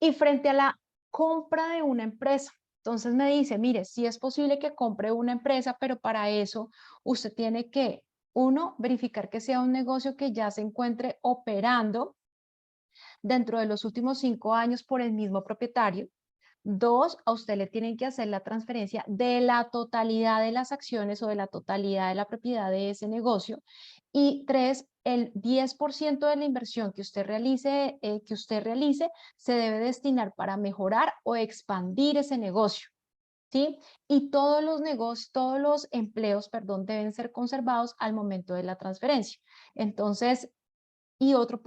Speaker 2: Y frente a la compra de una empresa, entonces me dice, mire, sí es posible que compre una empresa, pero para eso usted tiene que, uno, verificar que sea un negocio que ya se encuentre operando dentro de los últimos 5 años por el mismo propietario. Dos, a usted le tienen que hacer la transferencia de la totalidad de las acciones o de la totalidad de la propiedad de ese negocio. Y tres, el 10% de la inversión que usted realice se debe destinar para mejorar o expandir ese negocio. ¿Sí? Y todos los empleos, perdón, deben ser conservados al momento de la transferencia. Entonces, y otro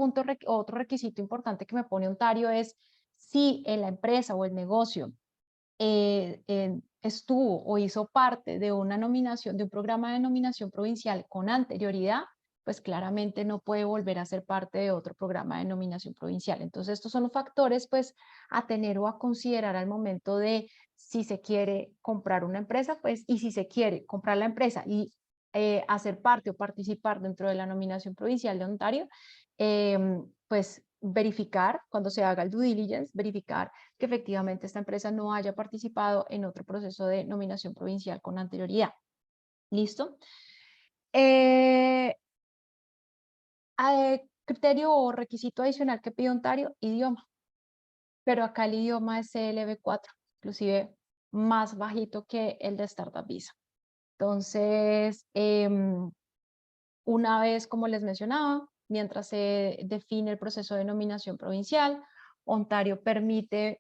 Speaker 2: requisito importante que me pone Ontario es si en la empresa o el negocio estuvo o hizo parte de una nominación, de un programa de nominación provincial con anterioridad, pues claramente no puede volver a ser parte de otro programa de nominación provincial. Entonces, estos son los factores, pues, a tener o a considerar al momento de si se quiere comprar una empresa, pues, y si se quiere comprar la empresa y hacer parte o participar dentro de la nominación provincial de Ontario, pues verificar cuando se haga el due diligence, verificar que efectivamente esta empresa no haya participado en otro proceso de nominación provincial con anterioridad. ¿Listo? Eh, criterio o requisito adicional que pide Ontario, idioma. Pero acá el idioma es CLB4, inclusive más bajito que el de Startup Visa. Entonces, una vez, como les mencionaba, mientras se define el proceso de nominación provincial, Ontario permite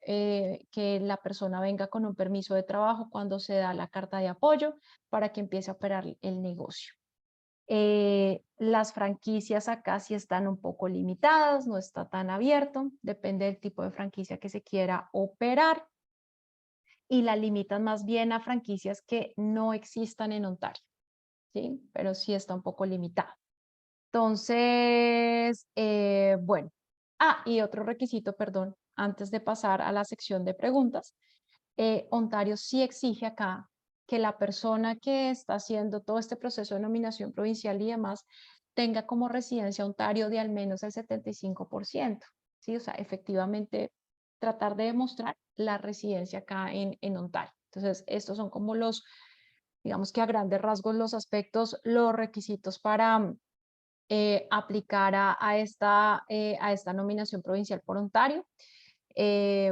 Speaker 2: que la persona venga con un permiso de trabajo cuando se da la carta de apoyo para que empiece a operar el negocio. Las franquicias acá sí están un poco limitadas, no está tan abierto, depende del tipo de franquicia que se quiera operar y la limitan más bien a franquicias que no existan en Ontario, ¿sí? Pero sí está un poco limitada. Entonces, bueno. Y otro requisito, perdón, antes de pasar a la sección de preguntas, Ontario sí exige acá que la persona que está haciendo todo este proceso de nominación provincial y demás tenga como residencia Ontario de al menos el 75%, ¿sí? O sea, efectivamente tratar de demostrar la residencia acá en Ontario. Entonces, estos son como los, digamos que a grandes rasgos los aspectos, los requisitos para aplicar a esta nominación provincial por Ontario.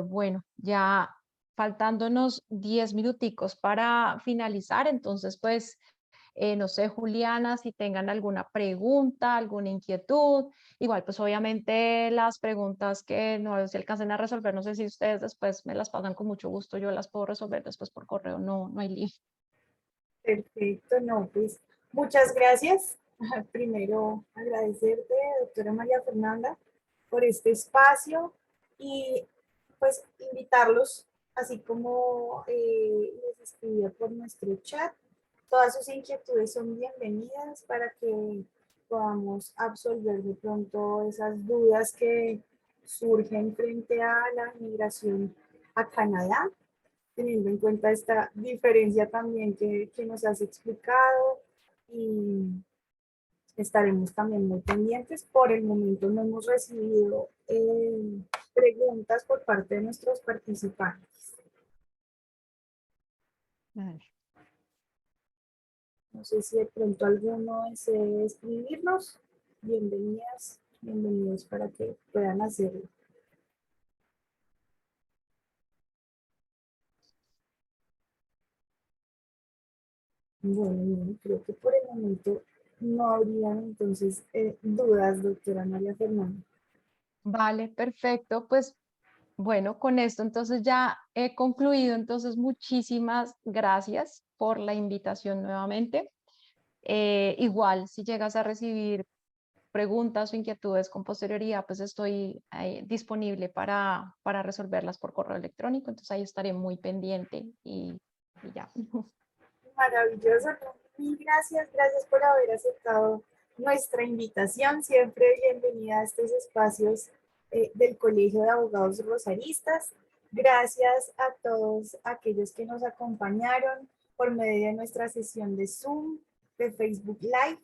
Speaker 2: Bueno, ya faltándonos 10 minuticos para finalizar, entonces pues no sé, Juliana, si tengan alguna pregunta, alguna inquietud, igual pues obviamente las preguntas que no se alcancen a resolver, no sé si ustedes después me las pasan con mucho gusto, yo las puedo resolver después por correo, no, no hay lío.
Speaker 1: Perfecto, no, pues muchas gracias. Primero agradecerte, doctora María Fernanda, por este espacio y pues invitarlos, así como les escribí por nuestro chat, todas sus inquietudes son bienvenidas para que podamos absolver de pronto esas dudas que surgen frente a la migración a Canadá, teniendo en cuenta esta diferencia también que nos has explicado y estaremos también muy pendientes. Por el momento no hemos recibido preguntas por parte de nuestros participantes.
Speaker 2: Vale.
Speaker 1: No sé si de pronto alguno desee escribirnos. Bienvenidas, bienvenidos para que puedan hacerlo. Bueno, creo que por el momento no habrían entonces dudas, doctora María Fernanda.
Speaker 2: Vale, perfecto. Pues bueno, con esto entonces ya he concluido. Entonces, muchísimas gracias por la invitación nuevamente. Igual, si llegas a recibir preguntas o inquietudes con posterioridad, pues estoy disponible para resolverlas por correo electrónico. Entonces ahí estaré muy pendiente y ya.
Speaker 1: Maravilloso, ¿no? Mil gracias, gracias por haber aceptado nuestra invitación. Siempre bienvenida a estos espacios del Colegio de Abogados Rosaristas. Gracias a todos aquellos que nos acompañaron por medio de nuestra sesión de Zoom, de Facebook Live.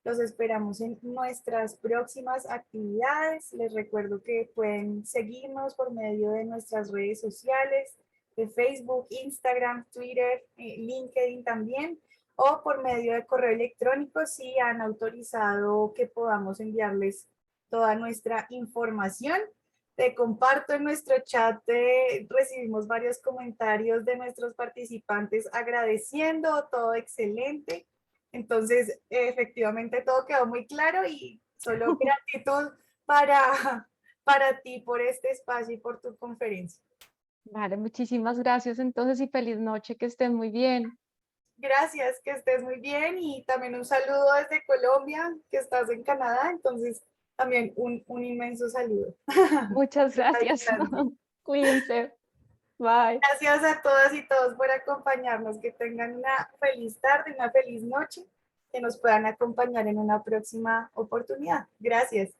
Speaker 1: Los esperamos en nuestras próximas actividades. Les recuerdo que pueden seguirnos por medio de nuestras redes sociales, de Facebook, Instagram, Twitter, LinkedIn también, o por medio de correo electrónico si han autorizado que podamos enviarles toda nuestra información. Te comparto en nuestro chat, recibimos varios comentarios de nuestros participantes agradeciendo, todo excelente. Entonces, efectivamente todo quedó muy claro y solo gratitud para ti por este espacio y por tu conferencia.
Speaker 2: Vale, muchísimas gracias entonces y feliz noche, que estén muy bien.
Speaker 1: Gracias, que estés muy bien y también un saludo desde Colombia, que estás en Canadá, entonces también un inmenso saludo.
Speaker 2: Muchas gracias. Cuídense. Bye.
Speaker 1: Gracias a todas y todos por acompañarnos, que tengan una feliz tarde, una feliz noche, que nos puedan acompañar en una próxima oportunidad. Gracias.